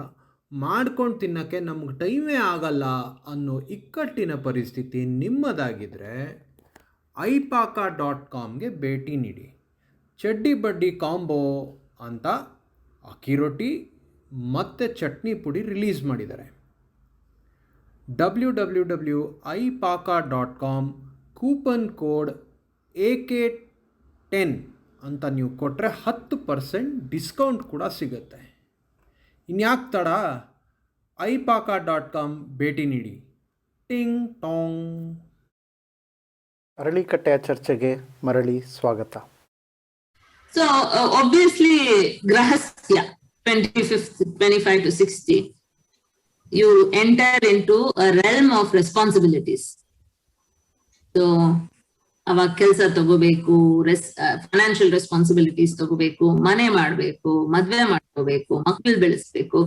ಮಾಡ್ಕೊಂಡು ತಿನ್ನೋಕ್ಕೆ ನಮ್ಗೆ ಟೈಮೇ ಆಗಲ್ಲ ಅನ್ನೋ ಇಕ್ಕಟ್ಟಿನ ಪರಿಸ್ಥಿತಿ ನಿಮ್ಮದಾಗಿದ್ದರೆ iPaka.comಗೆ ಭೇಟಿ ನೀಡಿ. ಚಡ್ಡಿ ಬಡ್ಡಿ ಕಾಂಬೋ ಅಂತ ಅಕ್ಕಿ ರೊಟ್ಟಿ ಮತ್ತು ಚಟ್ನಿ ಪುಡಿ ರಿಲೀಸ್ ಮಾಡಿದ್ದಾರೆ. www.iPaka.com ಕೂಪನ್ ಕೋಡ್ AK10 ಅಂತ ನೀವು ಕೊಟ್ಟರೆ 10% ಡಿಸ್ಕೌಂಟ್ ಕೂಡ ಸಿಗುತ್ತೆ. ಇನ್ಯಾಕೆ ತಡ, iPaka.com ಭೇಟಿ ನೀಡಿ. ಟಿಂಗ್ ಟಾಂಗ್. ಅರಳಿಕಟ್ಟೆಯ ಚರ್ಚೆಗೆ ಮರಳಿ ಸ್ವಾಗತ. So obviously Grahastya 25 to 60, you enter into a realm of responsibilities. So ಅವಾಗ ಕೆಲಸ ತಗೋಬೇಕು, ಫೈನಾನ್ಷಿಯಲ್ ರೆಸ್ಪಾನ್ಸಿಬಿಲಿಟೀಸ್ ತಗೋಬೇಕು, ಮನೆ ಮಾಡ್ಬೇಕು, ಮದ್ವೆ ಮಾಡ್ಕೋಬೇಕು, ಮಕ್ಕಳು ಬೆಳೆಸ್ಬೇಕು,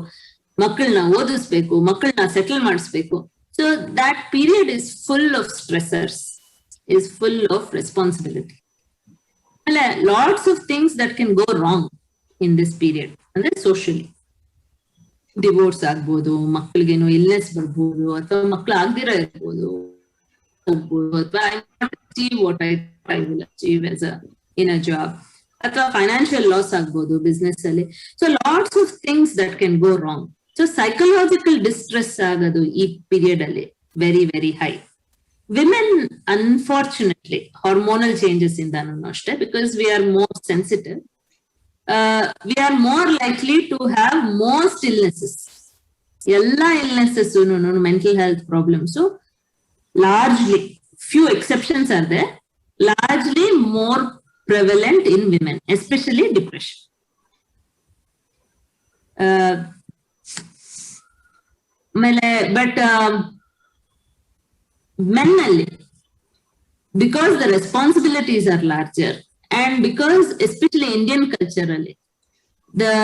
ಮಕ್ಕಳನ್ನ ಓದಿಸ್ಬೇಕು, ಮಕ್ಕಳನ್ನ ಸೆಟಲ್ ಮಾಡಿಸ್ಬೇಕು. So that period is full of stressors, is full of responsibility. Lots of things that can go wrong in this period, ಅಂದ್ರೆ socially. ಡಿವೋರ್ಸ್ ಆಗ್ಬೋದು, ಮಕ್ಕಳಿಗೇನೋ ಇಲ್ನೆಸ್ ಬರ್ಬೋದು, ಅಥವಾ ಮಕ್ಳು ಆಗ್ದಿರ ಇರ್ಬೋದು, ಅಥವಾ what I will achieve as in a job, ಅಥವಾ financial loss ಆಗ್ಬೋದು business ಅಲ್ಲಿ. So lots of things that can go wrong. So psychological distress ಆಗೋದು ಈ ಪೀರಿಯಡ್ ಅಲ್ಲಿ very very high. Women unfortunately hormonal changes ಇಂದಾನು ಅಷ್ಟೇ, because we are more sensitive, we are more likely to have most illnesses. Ella illnesses, mental health problems. So largely, few exceptions are there, largely more prevalent in women, especially depression. ಆಮೇಲೆ but men ಅಲ್ಲಿ because the responsibilities are larger and because especially Indian culture ಅಲ್ಲಿ the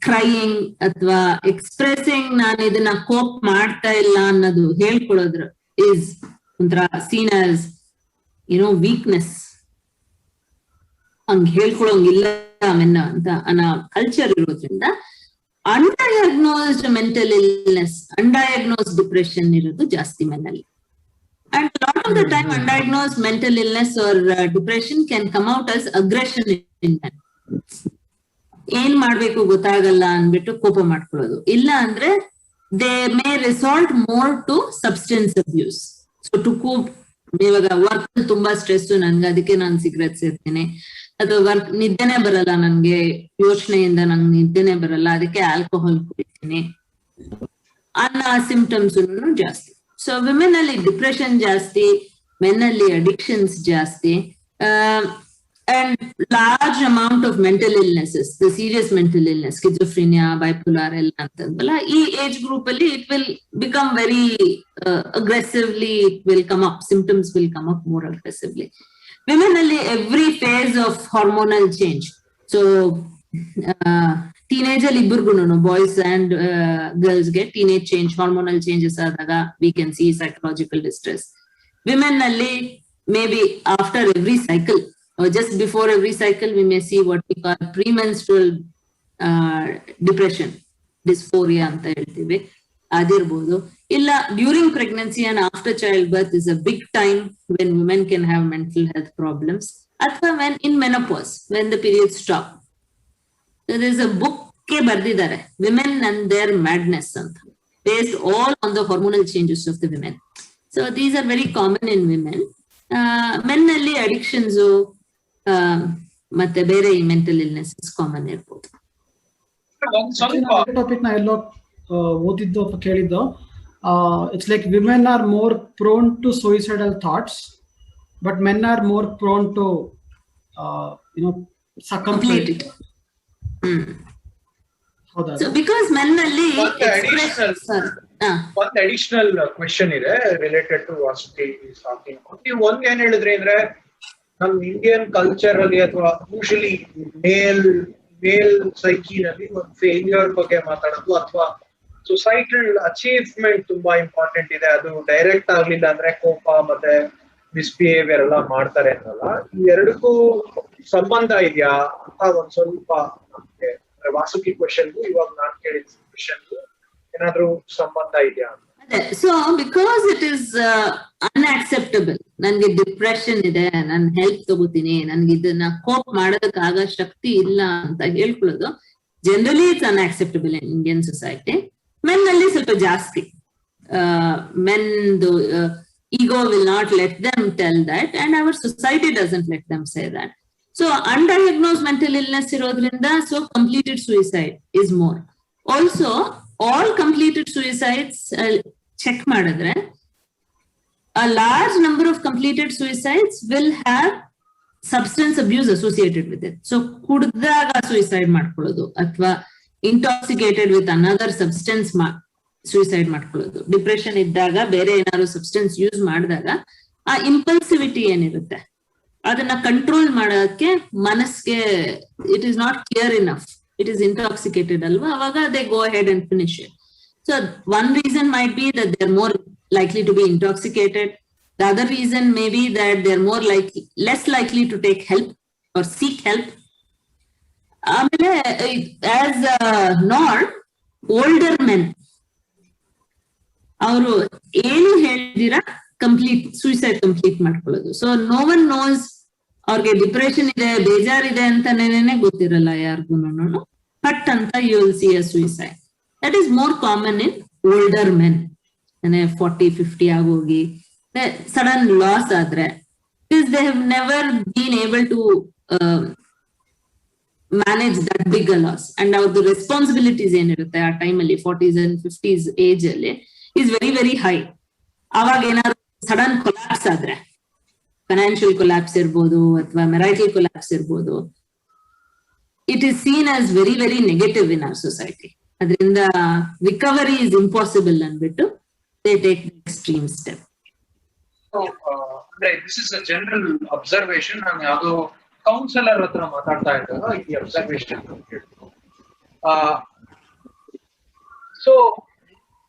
crying ಅಥವಾ expressing ನಾನು ಇದನ್ನ coop ಮಾಡ್ತಾ ಇಲ್ಲ ಅನ್ನೋದು ಹೇಳ್ಕೊಳ್ಳೋದ್ರ is ಒಂಥರ seen as weakness. ಹಂಗ್ ಹೇಳ್ಕೊಳಂಗಿಲ್ಲ ಮೆನ್ನ ಅಂತ ಅನ್ನೋ ಕಲ್ಚರ್ ಇರೋದ್ರಿಂದ undiagnosed mental illness, undiagnosed depression ಇರೋದು ಜಾಸ್ತಿ ಮೆನ್ನಲ್ಲಿ. And a lot of the time, undiagnosed mental illness or depression can come out as aggression in men. ಏನ್ ಮಾಡ್ಬೇಕು ಗೊತ್ತಾಗಲ್ಲ ಅನ್ಬಿಟ್ಟು ಕೋಪ ಮಾಡ್ಕೊಳ್ಳೋದು. ಇಲ್ಲ ಅಂದ್ರೆ they may resort more to substance abuse. So to cope, ಇವಾಗ ವರ್ಕ್ ತುಂಬಾ ಸ್ಟ್ರೆಸ್, ನನ್ಗೆ ಅದಕ್ಕೆ ನಾನು ಸಿಗರೇಟ್ ಸೇರ್ತೀನಿ, ಅಥವಾ ವರ್ಕ್ ನಿದ್ದೆನೆ ಬರಲ್ಲ, ನನ್ಗೆ ಯೋಚನೆಯಿಂದ ನಂಗೆ ನಿದ್ದೆನೆ ಬರಲ್ಲ, ಅದಕ್ಕೆ ಆಲ್ಕೋಹಾಲ್ ಕುಡಿತೀನಿ ಅನ್ನೋ ಸಿಂಪ್ಟಮ್ಸ್ ಜಾಸ್ತಿ. ಸೊ ವಿಮೆನ್ ಅಲ್ಲಿ ಡಿಪ್ರೆಷನ್ ಜಾಸ್ತಿ, ಮೆನ್ ಅಲ್ಲಿ ಅಡಿಕ್ಷನ್ಸ್ ಜಾಸ್ತಿ, and large amount of mental illnesses, the serious mental illness, schizophrenia, bipolar ಎಲ್ಲ ಅಂತಂದ್ವಲ್ಲ, ಈ ಏಜ್ ಗ್ರೂಪ್ ಅಲ್ಲಿ it will become very aggressively, it will come up, symptoms will come up more aggressively. Women ಅಲ್ಲಿ every phase of hormonal change. So teenage ಅಲ್ಲಿ ಇಬ್ಬರಿಗೂ, boys and girls ಗೆ teenage change, hormonal changes ಆದಾಗ we can see psychological distress. Women ನಲ್ಲಿ may be after every cycle or just before every cycle we may see what we call premenstrual depression, dysphoria anta heltivi, adirbodu. Illa during pregnancy and after childbirth is a big time when women can have mental health problems, athwa when in menopause, when the periods stop. There is a book ke bardidare, Women and Their Madness anta, based all on the hormonal changes of the women. So these are very common in women. Men ನಲ್ಲಿ addictions ಮತ್ತೆ ಬೇರೆ mental illness common ಇರ್ಬೋದು. Topic ನ ಎಲ್ಲೋ ಓದಿದ್ದು ಅಥವಾ ಕೇಳಿದ್ದು, it's like women are more prone to suicidal thoughts but men are more prone to succumb to it. ಹೌದಾ? ಸೊ ಬಿಕಾಸ್ ಮೆನ್ ಅಲ್ಲಿ ಒಂದು ಅಡಿಷನಲ್ ಕ್ವೆಶನ್ ಇದೆ ರಿಲೇಟೆಡ್ ಟು ವಾಸುಕಿ ಟಾಕಿಂಗ್. ನೀವು ಒಂದ್ ಏನ್ ಹೇಳಿದ್ರಿ ಅಂದ್ರೆ, ನಮ್ ಇಂಡಿಯನ್ ಕಲ್ಚರ್ ಅಲ್ಲಿ ಅಥವಾ ಯೂಶಲಿ ಮೇಲ್ ಸೈಕಿನಲ್ಲಿ ಒಂದು ಫೇಲ್ಯೂರ್ ಬಗ್ಗೆ ಮಾತಾಡೋದು ಅಥವಾ ಸೊಸೈಟಲ್ ಅಚೀವ್ಮೆಂಟ್ ತುಂಬಾ ಇಂಪಾರ್ಟೆಂಟ್ ಇದೆ, ಅದು ಡೈರೆಕ್ಟ್ ಆಗ್ಲಿಲ್ಲ ಅಂದ್ರೆ ಕೋಪ ಮತ್ತೆ ಮಿಸ್ಬಿಹೇವಿಯರ್ ಎಲ್ಲ ಮಾಡ್ತಾರೆ ಅನ್ನಲ್ಲ. ಈ ಎರಡಕ್ಕೂ ಸಂಬಂಧ ಇದೆಯಾ ಅಂತ ಒಂದ್ ಸ್ವಲ್ಪ ನಮ್ಗೆ ವಾಸುಕಿ ಕ್ವೆಶನ್ಗೂ ಇವಾಗ ನಾನ್ ಕೇಳಿದ ಕ್ವೆಶನ್ಗೂ ಏನಾದ್ರೂ ಸಂಬಂಧ ಇದೆಯಾ ಅಂತ. So because it is unacceptable, ನನ್ಗೆ ಡಿಪ್ರೆಷನ್ ಇದೆ, ನಾನು ಹೆಲ್ಪ್ ತಗೋತೀನಿ, ನನ್ಗೆ ಇದನ್ನ ಕೋಪ್ ಮಾಡೋದಕ್ಕಾಗ ಶಕ್ತಿ ಇಲ್ಲ ಅಂತ ಹೇಳ್ಕೊಳ್ಳೋದು generally it's unacceptable in Indian society. Men ಅಲ್ಲಿ ಸ್ವಲ್ಪ ಜಾಸ್ತಿ, ಮೆನ್ದು ego will not let them tell that and our society doesn't let them say that. So undiagnosed mental illness ಇರೋದ್ರಿಂದ so completed suicide is more. Also all completed suicides check ಮಾಡಿದ್ರೆ a large number of completed suicides will have substance abuse associated with it. So ಕುಡ್ದಾಗ suicide ಮಾಡ್ಕೊಳ್ಳೋದು ಅಥವಾ intoxicated with another substance suicide ಮಾಡ್ಕೊಳ್ಳೋದು, depression ಇದ್ದಾಗ ಬೇರೆ ಏನಾದ್ರು substance use ಮಾಡಿದಾಗ ಆ impulsivity ಏನಿರುತ್ತೆ ಅದನ್ನ ಕಂಟ್ರೋಲ್ ಮಾಡೋಕೆ ಮನಸ್ಸಿಗೆ it is not clear enough, it is intoxicated alva, avaga they go ahead and finish it. So one reason might be that they're more likely to be intoxicated. The other reason may be that they're less likely to take help or seek help. As a norm, older men ಅವರು ಏನು ಹೇಳಿದಿರಾ complete suicide complete ಮಾಡ್ಕೊಳ್ಳೋದು. So no one knows ಅವ್ರಿಗೆ depression ಇದೆ, ಬೇಜಾರಿದೆ ಅಂತಾನೇನೆ ಗೊತ್ತಿರಲ್ಲ ಯಾರಿಗೂ, ಪಟ್ ಅಂತ you will see a suicide. That is more common in older men. 40-50 ಆಗೋಗಿ ಸಡನ್ ಲಾಸ್ ಆದ್ರೆ they have never been able to manage that big a loss and ಅವ್ರದ್ದು ರೆಸ್ಪಾನ್ಸಿಬಿಲಿಟೀಸ್ ಏನಿರುತ್ತೆ ಆ ಟೈಮಲ್ಲಿ 40s and 50s ಏಜ್ ಅಲ್ಲಿ is very very high. ಅವಾಗ ಏನಾದ್ರು sudden collapse ಆದ್ರೆ, ಫೈನಾನ್ಷಿಯಲ್ ಕೊಲ್ಯಾಪ್ಸ್ ಇರ್ಬೋದು ಅಥವಾ ಮೆರೈಟಲ್ ಕೊಲ್ಯಾಪ್ಸ್ ಇರ್ಬೋದು, it is seen as very very negative in our society. ಅದರಿಂದ ರಿಕವರಿ ಇಸ್ ಇಂಪಾಸಿಬಲ್ ಅಂದ್ಬಿಟ್ಟು ದೇ ಟೇಕ್ ಎಕ್ಸ್ಟ್ರೀಮ್ ಸ್ಟೆಪ್. ಅಂದ್ರೆ this is a general observation. ನಾನು ಯಾವ್ದೋ ಕೌನ್ಸಿಲರ್ ಹತ್ರ ಮಾತಾಡ್ತಾ ಇದ್ದಾಗ ಈ ಅಬ್ಸರ್ವೇಷನ್ ಸೊ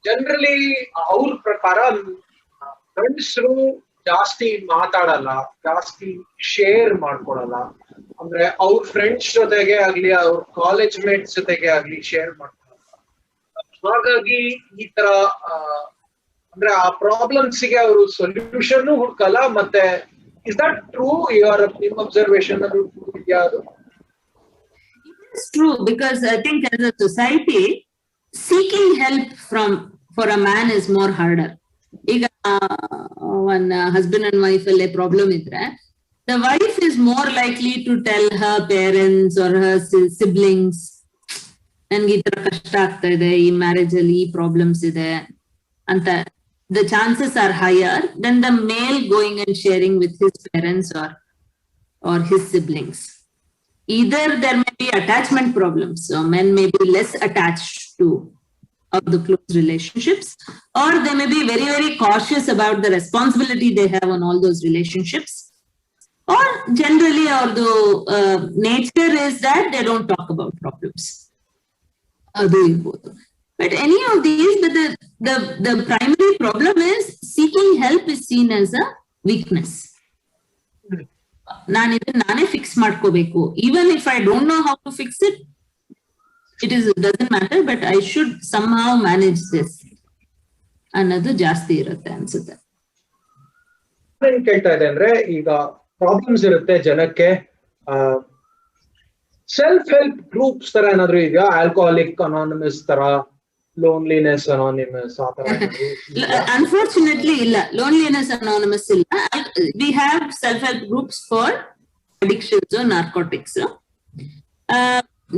ಜನರಲಿ ಅವ್ರ ಪ್ರಕಾರ ಗಂಡಸರು ಜಾಸ್ತಿ ಮಾತಾಡಲ್ಲ, ಜಾಸ್ತಿ ಶೇರ್ ಮಾಡ್ಕೊಳಲ್ಲ. ಅಂದ್ರೆ ಅವ್ರ ಫ್ರೆಂಡ್ಸ್ ಜೊತೆಗೆ ಆಗ್ಲಿ, ಅವ್ರ ಕಾಲೇಜ್ ಮೇಟ್ಸ್ ಜೊತೆಗೆ ಆಗ್ಲಿ ಶೇರ್ ಮಾಡ್ಕೊಳಲ್ಲ. ಹಾಗಾಗಿ ಈ ತರ ಅಂದ್ರೆ ಆ ಪ್ರಾಬ್ಲಮ್ಸ್ ಗೆ ಅವರು ಸೊಲ್ಯೂಷನ್ ಹುಡ್ಕಲ್ಲ. ಮತ್ತೆ ಇಸ್ ದಟ್ ಟ್ರೂ? ನಿಮ್ಮ ಅಬ್ಸರ್ವೇಷನ್ ಅದು ಇದೆಯಾ? ಅದು It's true, because I think as a society, seeking help for a man is more harder. ಈಗ one husband and wife ಅಲ್ಲಿ ಪ್ರಾಬ್ಲಮ್ ಇದ್ರೆ, the wife is more likely to tell her parents or her siblings, ನನ್ಗೆ ಈ ತರ ಕಷ್ಟ ಆಗ್ತಾ ಇದೆ, ಈ ಮ್ಯಾರೇಜ್ ಅಲ್ಲಿ ಈ ಪ್ರಾಬ್ಲಮ್ಸ್ ಇದೆ ಅಂತ. The chances are higher than the male going and sharing with his parents or his siblings. Either there may be attachment problems, so men may be less attached to of the close relationships, or they may be very, very cautious about the responsibility they have on all those relationships, or generally, or the nature is that they don't talk about problems. But any of these, but the primary problem is seeking help is seen as a weakness. ನಾನೇ fix ಮಾಡ್ಕೋಬೇಕು. Even if I don't know how to fix it, doesn't matter, but I should somehow manage this ಅನ್ನೋದು ಜಾಸ್ತಿ ಇರುತ್ತೆ ಅನ್ಸುತ್ತೆ. ಏನ್ ಕೇಳ್ತಾ ಇದೆ ಅಂದ್ರೆ, ಈಗ ಪ್ರಾಬ್ಲಮ್ಸ್ ಇರುತ್ತೆ ಜನಕ್ಕೆ, ಸೆಲ್ಫ್ ಹೆಲ್ಪ್ ಗ್ರೂಪ್ಸ್ ತರ ಏನಾದ್ರು ಇದೆಯಾ? ಆಲ್ಕೋಹಾಲಿಕ್ ಅನಾನಿಮಸ್ ತರ, ಲೋನ್ಲಿನೆಸ್ ಅನಾನಿಮಸ್ ಆ ತರ? Unfortunately, ಇಲ್ಲ, loneliness anonymous ಇಲ್ಲ. We have self-help groups for addictions or narcotics.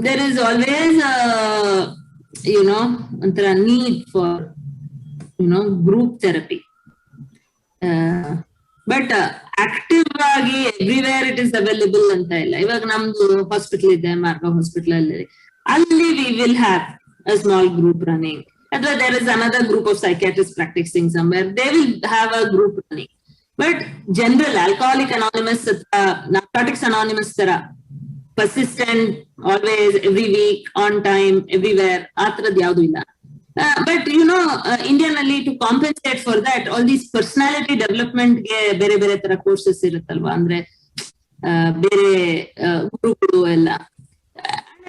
There is always a need for group therapy. But active ಆಗಿ ಎವ್ರಿವೇರ್ ಇಟ್ ಇಸ್ ಅವೈಲೇಬಲ್ ಅಂತ ಇಲ್ಲ. ಇವಾಗ ನಮ್ದು ಹಾಸ್ಪಿಟಲ್ ಇದೆ, ಮಾರ್ಗ ಹಾಸ್ಪಿಟಲ್ ಅಲ್ಲಿ we will have a small group running. Or there is another group of psychiatrists practicing somewhere. They will have a group running. But general Alcoholic Anonymous, Narcotics Anonymous tara persistent, always, every week, on time, everywhere, atrad yaudu illa. But Indian ali, to compensate for that, all these personality development ge bere bere tara courses irutalva, andre bere gurukulu ella.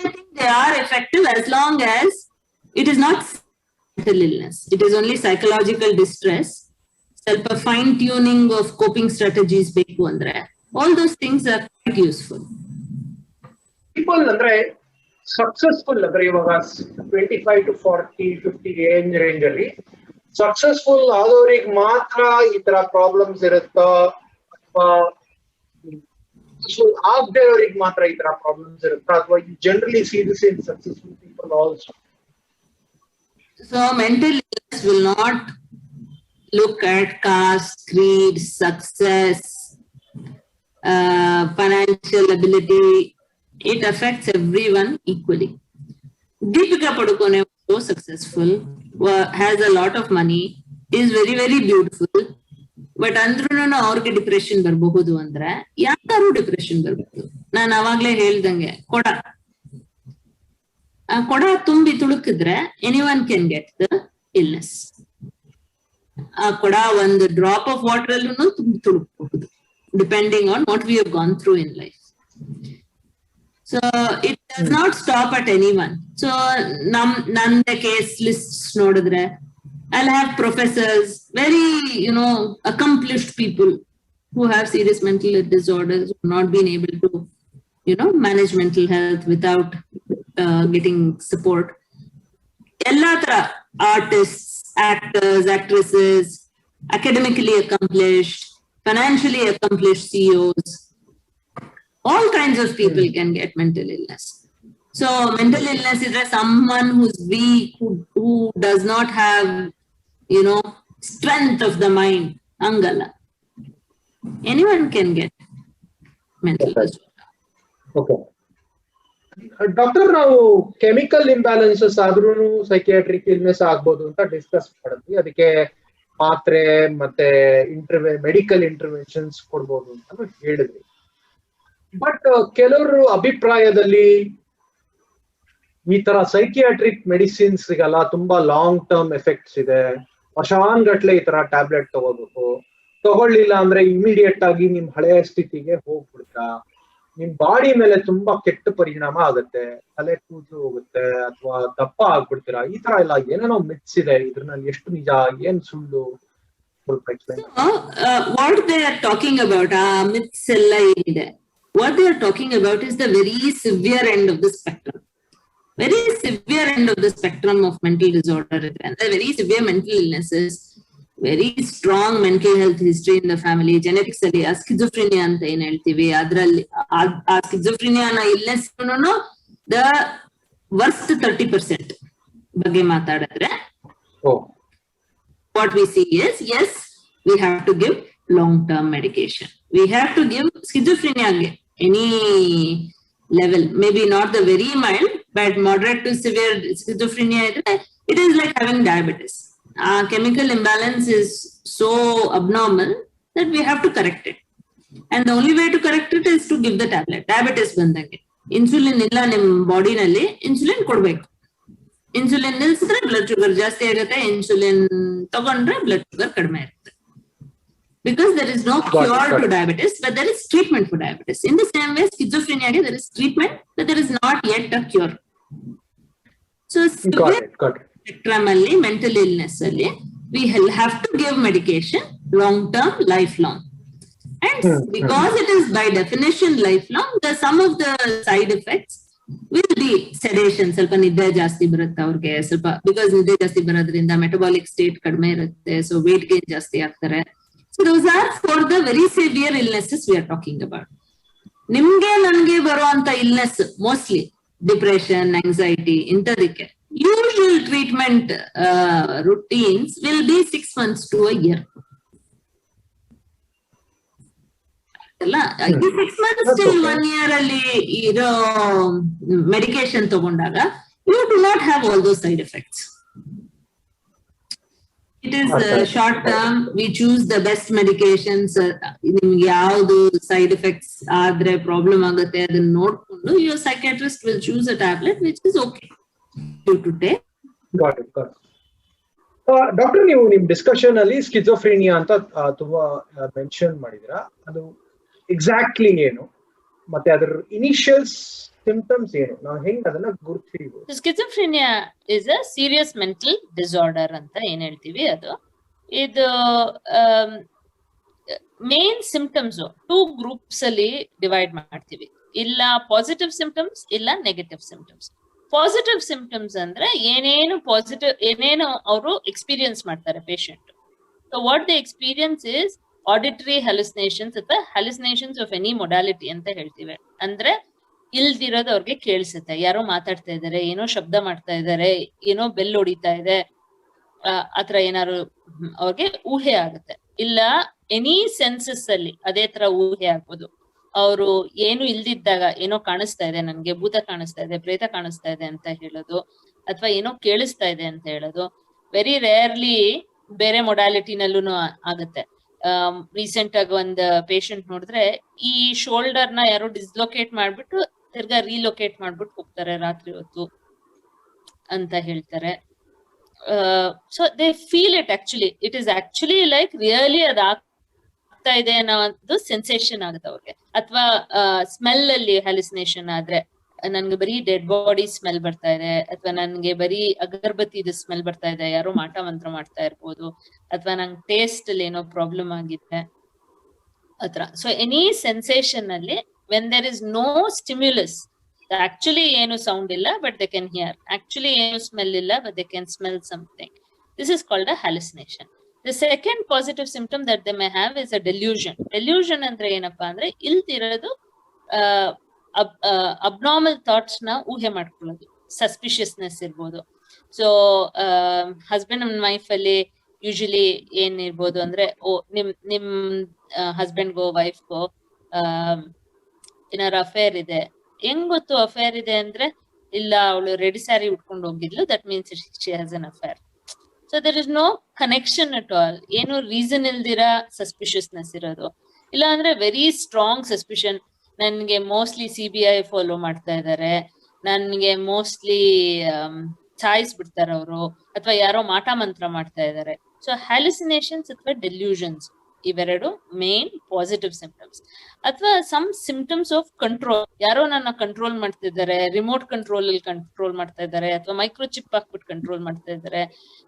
I think they are effective as long as it is not mental illness. It is only psychological distress. ಸ್ವಲ್ಪ fine tuning of coping strategies ಬೇಕು ಅಂದ್ರೆ all those things are quite useful. People ಅಂದ್ರೆ successful ಅಂದ್ರೆ ಇವಾಗ 25 to 40, 50 range ಅಲ್ಲಿ successful ಆದವ್ರಿಗೆ ಮಾತ್ರ ಈ ತರ ಪ್ರಾಬ್ಲಮ್ಸ್ ಇರುತ್ತೋ, ಅಥವಾ ಆಗದೆ ಇರೋರಿಗೆ ಮಾತ್ರ ಈ ತರ ಪ್ರಾಬ್ಲಮ್ಸ್ ಇರುತ್ತಾ, ಅಥವಾ generally see this in successful people also? So mental illness will not look at caste, creed, success, financial ability. It affects everyone equally. Deepika Padukone was so successful, has a lot of money, is very, very beautiful. But ಅಂದ್ರೂ ಅವ್ರಿಗೆ depression ಬರಬಹುದು ಅಂದ್ರೆ ಯಾರು depression ಬರ್ಬೋದು? ನಾನು ಅವಾಗ್ಲೇ ಹೇಳ್ದಂಗೆ ಕೊಡ ತುಂಬಿ ತುಳುಕಿದ್ರೆ anyone can get the illness. ಆ ಕೊಡ ಒಂದು ಡ್ರಾಪ್ ಆಫ್ ವಾಟರ್ ಅಲ್ಲೂ ತುಂಬಿ ತುಳುಕಬಹುದು, depending on what we have gone through in life. So it does not stop at anyone. So ನಂದೇ ಕೇಸ್ ಲಿಸ್ಟ್ ನೋಡಿದ್ರೆ I'll have professors, very, accomplished people who have serious mental disorders, who have not been able to, manage mental health without getting support. Ellatra artists, actors, actresses, academically accomplished, financially accomplished CEOs, all kinds of people can get mental illness. So mental illness is someone who's weak, who does not have, strength of the mind. Angala. Anyone can get mental disorder. Okay. Doctor, ನಾವು chemical imbalances ಆದ್ರೂ psychiatric illness ಆಗ್ಬೋದು ಅಂತ discuss ಮಾಡಿದ್ವಿ. ಅದಕ್ಕೆ ಮಾತ್ರೆ ಮತ್ತೆ medical interventions ಕೊಡ್ಬೋದು ಅಂತ ಹೇಳಿದ್ವಿ. ಬಟ್ ಕೆಲವರು ಅಭಿಪ್ರಾಯದಲ್ಲಿ ಈ ತರ ಸೈಕಿಯಾಟ್ರಿಕ್ ಮೆಡಿಸಿನ್ಸ್ಗೆಲ್ಲ ತುಂಬಾ ಲಾಂಗ್ ಟರ್ಮ್ ಎಫೆಕ್ಟ್ಸ್ ಇದೆ, ವರ್ಷಾನ್ಗಟ್ಲೆ ಈ ತರ ಟ್ಯಾಬ್ಲೆಟ್ ತಗೋಬೇಕು, ತಗೊಳ್ಳಿಲ್ಲ ಅಂದ್ರೆ ಇಮಿಡಿಯೇಟ್ ಆಗಿ ನಿಮ್ ಹಳೆಯ ಸ್ಥಿತಿಗೆ ಹೋಗ್ಬಿಡ್ತಾ, ನಿಮ್ ಬಾಡಿ ಮೇಲೆ ತುಂಬಾ ಕೆಟ್ಟ ಪರಿಣಾಮ ಆಗುತ್ತೆ, ತಲೆ ಕೂದಲು ಹೋಗುತ್ತೆ ಅಥವಾ ದಪ್ಪ ಆಗ್ಬಿಡ್ತೀರಾ, ಈ ತರ ಎಲ್ಲ ಏನೇನೋ ಮಿತ್ಸ್ ಇದೆ. ಇದ್ರಲ್ಲಿ ಎಷ್ಟು ನಿಜ, ಏನ್ ಸುಳ್ಳು, ಸ್ವಲ್ಪ explain ಮಾಡಿ. What they are talking about ಆ ಮಿತ್ಸ್ ಎಲ್ಲ ಏನಿದೆ, what they are talking about is the very severe end of the spectrum. Very severe end of the spectrum of mental disorder ಇದೆ ಅಂದ್ರೆ very severe mental illnesses, very strong mental health history in the family, genetics ಅಲ್ಲಿ ಆ schizophrenia ಅಂತ ಏನ್ ಹೇಳ್ತೀವಿ, ಅದ್ರಲ್ಲಿ ಆ ಸ್ಕಿಜೋಫ್ರಿನಿಯಾನ illness the worst 30% ಬಗ್ಗೆ ಮಾತಾಡಿದ್ರೆ what we see is, yes, we have to give long-term medication. We have to give schizophrenia any level, maybe not the very mild, but moderate to severe schizophrenia. It is like having diabetes. Chemical imbalance is so abnormal that we have to correct it. And the only way to correct it is to give the tablet. Diabetes ಬಂದಂಗೆ insulin ಇಲ್ಲ ನಿಮ್ ಬಾಡಿನಲ್ಲಿ, insulin ಕೊಡ್ಬೇಕು. Insulin ನಿಲ್ಸಿದ್ರೆ blood sugar ಜಾಸ್ತಿ ಆಗುತ್ತೆ, insulin ತಗೊಂಡ್ರೆ blood sugar ಕಡಿಮೆ ಇರುತ್ತೆ. Because there is no cure to diabetes, but there is treatment for diabetes. In the same way, schizophrenia, there is treatment, but there is not yet a cure. So, spectrum alli, mental illness alli, we have to give medication long term, lifelong. And because it is by definition lifelong, some of the side effects will be sedation, ಸ್ವಲ್ಪ ನಿದ್ದೆ ಜಾಸ್ತಿ ಬರುತ್ತೆ ಅವ್ರಿಗೆ, ಸ್ವಲ್ಪ because ನಿದ್ದೆ ಜಾಸ್ತಿ ಬರೋದ್ರಿಂದ metabolic state ಕಡಿಮೆ ಇರುತ್ತೆ, ಸೊ ವೇಟ್ ಗೇನ್ ಜಾಸ್ತಿ ಆಗ್ತಾರೆ. So those are for the very severe illnesses we are talking about. ನಿಮ್ಗೆ ನನ್ಗೆ ಬರುವಂತ ಇಲ್ನೆಸ್ ಮೋಸ್ಟ್ಲಿ ಡಿಪ್ರೆಷನ್, ಆಂಗ್ಸೈಟಿ, ಇಂಥದಕ್ಕೆ usual treatment routines will be 6 months to a year. ಅಲ್ಲ, 6 months till 1 year ಅಲ್ಲಿ ಇರೋ medication ತಗೊಂಡಾಗ you do not have all those side effects. It is short term. We choose the best medications. ನಿಮ್ಗೆ ಯಾವ್ದು side effects ಆದ್ರೆ problem ಆಗುತ್ತೆ ಅದನ್ನ ನೋಡ್ಕೊಂಡು your psychiatrist will choose a tablet which is okay to take. Got it. Doctor, ನೀವು ನಿಮ್ discussion ಅಲ್ಲಿ schizophrenia ಅಂತ ತುಂಬಾ ಮೆನ್ಷನ್ ಮಾಡಿದಿರಾ. ಅದು ಎಕ್ಸಾಕ್ಟ್ಲಿ ಏನು, ಮತ್ತೆ ಅದರ ಇನಿಷಿಯಲ್ ಸಿಂಪ್ಟಮ್ಸ್ ಏನು, ನಾವು ಹೆಂಗ್ ಅದನ್ನ ಗುರುತಿಸಬಹುದು? Schizophrenia is a serious mental disorder ಅಂತ ಏನ್ ಹೇಳ್ತೀವಿ, ಅದು ಇದು ಮೇನ್ ಸಿಂಪ್ಟಮ್ಸ್ 2 ಗ್ರೂಪ್ಸ್ ಅಲ್ಲಿ ಡಿವೈಡ್ ಮಾಡ್ತೀವಿ. ಇಲ್ಲ ಪಾಸಿಟಿವ್ ಸಿಂಪ್ಟಮ್ಸ್, ಇಲ್ಲ ನೆಗೆಟಿವ್ ಸಿಂಪ್ಟಮ್ಸ್. ಪಾಸಿಟಿವ್ ಸಿಂಪ್ಟಮ್ಸ್ ಅಂದ್ರೆ ಏನೇನು ಅವರು ಎಕ್ಸ್ಪೀರಿಯನ್ಸ್ ಮಾಡ್ತಾರೆ patient. So what the experience is auditory hallucinations ಅಥವಾ ಹ್ಯಾಲುಸಿನೇಷನ್ಸ್ ಆಫ್ ಎನಿ ಮೊಡಾಲಿಟಿ ಅಂತ ಹೇಳ್ತೀವಿ. ಅಂದ್ರೆ ಇಲ್ದಿರೋದು ಅವ್ರಿಗೆ ಕೇಳಿಸುತ್ತೆ, ಯಾರೋ ಮಾತಾಡ್ತಾ ಇದಾರೆ, ಏನೋ ಶಬ್ದ ಮಾಡ್ತಾ ಇದಾರೆ, ಏನೋ ಬೆಲ್ ಹೊಡಿತಾ ಇದೆ, ಆತರ ಏನಾದ್ರು ಅವ್ರಿಗೆ ಊಹೆ ಆಗುತ್ತೆ. ಇಲ್ಲ ಎನಿ ಸೆನ್ಸಸ್ ಅಲ್ಲಿ ಅದೇ ತರ ಊಹೆ ಆಗ್ಬೋದು. ಅವರು ಏನು ಇಲ್ದಿದ್ದಾಗ ಏನೋ ಕಾಣಿಸ್ತಾ ಇದೆ, ನನ್ಗೆ ಭೂತ ಕಾಣಿಸ್ತಾ ಇದೆ, ಪ್ರೇತ ಕಾಣಿಸ್ತಾ ಇದೆ ಅಂತ ಹೇಳೋದು, ಅಥವಾ ಏನೋ ಕೇಳಿಸ್ತಾ ಇದೆ ಅಂತ ಹೇಳೋದು. ವೆರಿ ರೇರ್ಲಿ ಬೇರೆ ಮೊಡಾಲಿಟಿನಲ್ಲೂ ಆಗುತ್ತೆ. ರೀಸೆಂಟ್ ಆಗಿ ಒಂದ್ ಪೇಷಂಟ್ ನೋಡಿದ್ರೆ ಈ ಶೋಲ್ಡರ್ ನ ಯಾರೋ ಡಿಸ್ಲೊಕೇಟ್ ಮಾಡ್ಬಿಟ್ಟು ತಿರ್ಗಾ ರೀಲೊಕೇಟ್ ಮಾಡ್ಬಿಟ್ಟು ಹೋಗ್ತಾರೆ ರಾತ್ರಿ ಹೊತ್ತು ಅಂತ ಹೇಳ್ತಾರೆ. So they feel it actually, it is actually like really ಅದ್ ಆಗ್ತಾ ಇದೆ ಅನ್ನೋ ಒಂದು ಸೆನ್ಸೇಷನ್ ಆಗುತ್ತೆ ಅವ್ರಿಗೆ. ಅಥವಾ ಸ್ಮೆಲ್ ಅಲ್ಲಿ ಹ್ಯಾಲುಸಿನೇಷನ್ ಆದ್ರೆ, ನನ್ಗೆ ಬರೀ ಡೆಡ್ ಬಾಡಿ ಸ್ಮೆಲ್ ಬರ್ತಾ ಇದೆ, ಅಥವಾ ನನ್ಗೆ ಬರೀ ಅಗರ್ಬತ್ತಿ ಸ್ಮೆಲ್ ಬರ್ತಾ ಇದೆ, ಯಾರೋ ಮಾಟ ಮಂತ್ರ ಮಾಡ್ತಾ ಇರ್ಬೋದು, ಅಥವಾ ನಂಗೆ ಟೇಸ್ಟ್ ಅಲ್ಲಿ ಏನೋ ಪ್ರಾಬ್ಲಮ್ ಆಗಿದೆ ಆತರ. ಸೊ ಎನಿ ಸೆನ್ಸೇಷನ್ ಅಲ್ಲಿ when there is no stimulus, actually ಏನು ಸೌಂಡ್ ಇಲ್ಲ but they can hear, actually ಏನು ಸ್ಮೆಲ್ ಇಲ್ಲ but they can smell something, this is called a hallucination. The second positive symptom that they may have is a delusion. Delusion ಅಂದ್ರೆ ಏನಪ್ಪಾ ಅಂದ್ರೆ ಇಲ್ದಿರೋದು abnormal thoughts ನ ಊಹೆ ಮಾಡ್ಕೊಳ್ಳೋದು, ಸಸ್ಪಿಷಿಯಸ್ನೆಸ್ ಇರ್ಬೋದು. ಸೊ ಹಸ್ಬೆಂಡ್ ಅಂಡ್ ವೈಫ್ ಅಲ್ಲಿ ಯೂಶಲಿ ಏನ್ ಇರ್ಬೋದು ಅಂದ್ರೆ, ನಿಮ್ ಹಸ್ಬೆಂಡ್ಗೋ ವೈಫ್ಗೋ ಏನಾರು ಅಫೇರ್ ಇದೆ, ಹೆಂಗ್ ಗೊತ್ತು ಅಫೇರ್ ಇದೆ ಅಂದ್ರೆ, ಇಲ್ಲ ಅವಳು ರೆಡಿ ಸ್ಯಾರಿ ಉಟ್ಕೊಂಡು ಹೋಗಿದ್ಲು, that means she has an affair. So there is no connection at all. ಏನು ರೀಸನ್ ಇಲ್ದಿರಾ ಸಸ್ಪಿಷಿಯಸ್ನೆಸ್ ಇರೋದು. ಇಲ್ಲ ಅಂದ್ರೆ ವೆರಿ ಸ್ಟ್ರಾಂಗ್ ಸಸ್ಪಿಷನ್, ನನ್ಗೆ ಮೋಸ್ಟ್ಲಿ CBI ಫಾಲೋ ಮಾಡ್ತಾ ಇದ್ದಾರೆ, ನನ್ಗೆ ಮೋಸ್ಟ್ಲಿ ಸಾಯಿಸ್ಬಿಡ್ತಾರೆ ಅವರು, ಅಥವಾ ಯಾರೋ ಮಾಟ ಮಂತ್ರ ಮಾಡ್ತಾ ಇದ್ದಾರೆ. ಸೊ ಹ್ಯಾಲುಸಿನೇಷನ್ಸ್ ಅಥವಾ ಡೆಲ್ಯೂಷನ್ಸ್ ಇವೆರಡು ಮೇನ್ ಪಾಸಿಟಿವ್ ಸಿಂಪ್ಟಮ್ಸ್. ಅಥವಾ ಸಮ್ ಸಿಂಪ್ಟಮ್ಸ್ ಆಫ್ ಕಂಟ್ರೋಲ್, ಯಾರೋ ನನ್ನ ಕಂಟ್ರೋಲ್ ಮಾಡ್ತಿದ್ದಾರೆ, ರಿಮೋಟ್ ಕಂಟ್ರೋಲ್ ಅಲ್ಲಿ ಕಂಟ್ರೋಲ್ ಮಾಡ್ತಾ ಇದ್ದಾರೆ, ಅಥವಾ ಮೈಕ್ರೋ ಚಿಪ್ ಹಾಕ್ಬಿಟ್ಟು ಕಂಟ್ರೋಲ್ ಮಾಡ್ತಾ ಇದ್ದಾರೆ,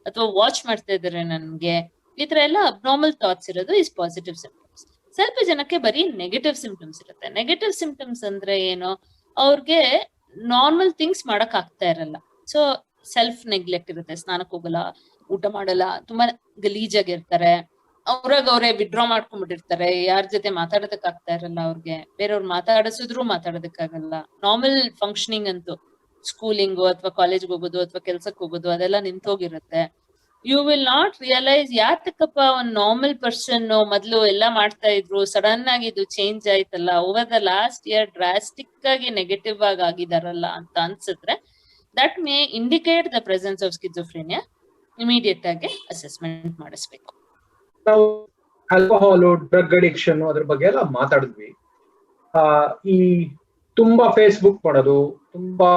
ಅಥವಾ ವಾಚ್ ಮಾಡ್ತಾ ಇದ್ದಾರೆ ನನ್ಗೆ, ಈ ತರ ಎಲ್ಲ ಅಬ್ನಾರ್ಮಲ್ ಥಾಟ್ಸ್ ಇರೋದು ಇಸ್ ಪಾಸಿಟಿವ್ ಸಿಂಪ್ಟಮ್ಸ್. ಸ್ವಲ್ಪ ಜನಕ್ಕೆ ಬರೀ ನೆಗೆಟಿವ್ ಸಿಂಪ್ಟಮ್ಸ್ ಇರುತ್ತೆ. ನೆಗೆಟಿವ್ ಸಿಂಪ್ಟಮ್ಸ್ ಅಂದ್ರೆ ಏನು, ಅವ್ರಿಗೆ ನಾರ್ಮಲ್ ಥಿಂಗ್ಸ್ ಮಾಡಕ್ ಆಗ್ತಾ ಇರಲ್ಲ. ಸೊ ಸೆಲ್ಫ್ ನೆಗ್ಲೆಕ್ಟ್ ಇರುತ್ತೆ, ಸ್ನಾನಕ್ಕೆ ಹೋಗಲ್ಲ, ಊಟ ಮಾಡಲ್ಲ, ತುಂಬಾ ಗಲೀಜಾಗಿರ್ತಾರೆ, ಅವ್ರೇ ವಿಡ್ರಾ ಮಾಡ್ಕೊಂಡ್ಬಿಟ್ಟಿರ್ತಾರೆ, ಯಾರ ಜೊತೆ ಮಾತಾಡೋದಕ್ ಆಗ್ತಾ ಇರಲ್ಲ ಅವ್ರಿಗೆ, ಬೇರೆಯವ್ರು ಮಾತಾಡಿಸಿದ್ರು ಮಾತಾಡೋದಕ್ಕಾಗಲ್ಲ. ನಾರ್ಮಲ್ ಫಂಕ್ಷನಿಂಗ್ ಅಂತೂ ಸ್ಕೂಲಿಂಗು ಅಥವಾ ಕಾಲೇಜ್ಗೆ ಹೋಗೋದು ಅಥವಾ ಕೆಲ್ಸಕ್ಕೆ ಹೋಗೋದು ಅದೆಲ್ಲ ನಿಂತೋಗಿರುತ್ತೆ. ಯು ವಿಲ್ ನಾಟ್ ರಿಯಲೈಸ್ ಯಾತಕ್ಕಪ್ಪ ಒಂದ್ ನಾರ್ಮಲ್ ಪರ್ಸನ್ ಮೊದ್ಲು ಎಲ್ಲ ಮಾಡ್ತಾ ಇದ್ರು, ಸಡನ್ ಆಗಿ ಇದು ಚೇಂಜ್ ಆಯ್ತಲ್ಲ, over the last year drastic ಆಗಿ ನೆಗೆಟಿವ್ ಆಗಿ ಆಗಿದಾರಲ್ಲ ಅಂತ ಅನ್ಸಿದ್ರೆ, that may indicate the presence of schizophrenia. Immediate ಆಗಿ ಅಸೆಸ್ಮೆಂಟ್ ಮಾಡಿಸ್ಬೇಕು. ನಾವು ಆಲ್ಕೋಹಾಲು, ಡ್ರಗ್ ಅಡಿಕ್ಷನ್ ಅದ್ರ ಬಗ್ಗೆ ಎಲ್ಲ ಮಾತಾಡಿದ್ವಿ. ಈ ತುಂಬಾ ಫೇಸ್ಬುಕ್ ಮಾಡೋದು, ತುಂಬಾ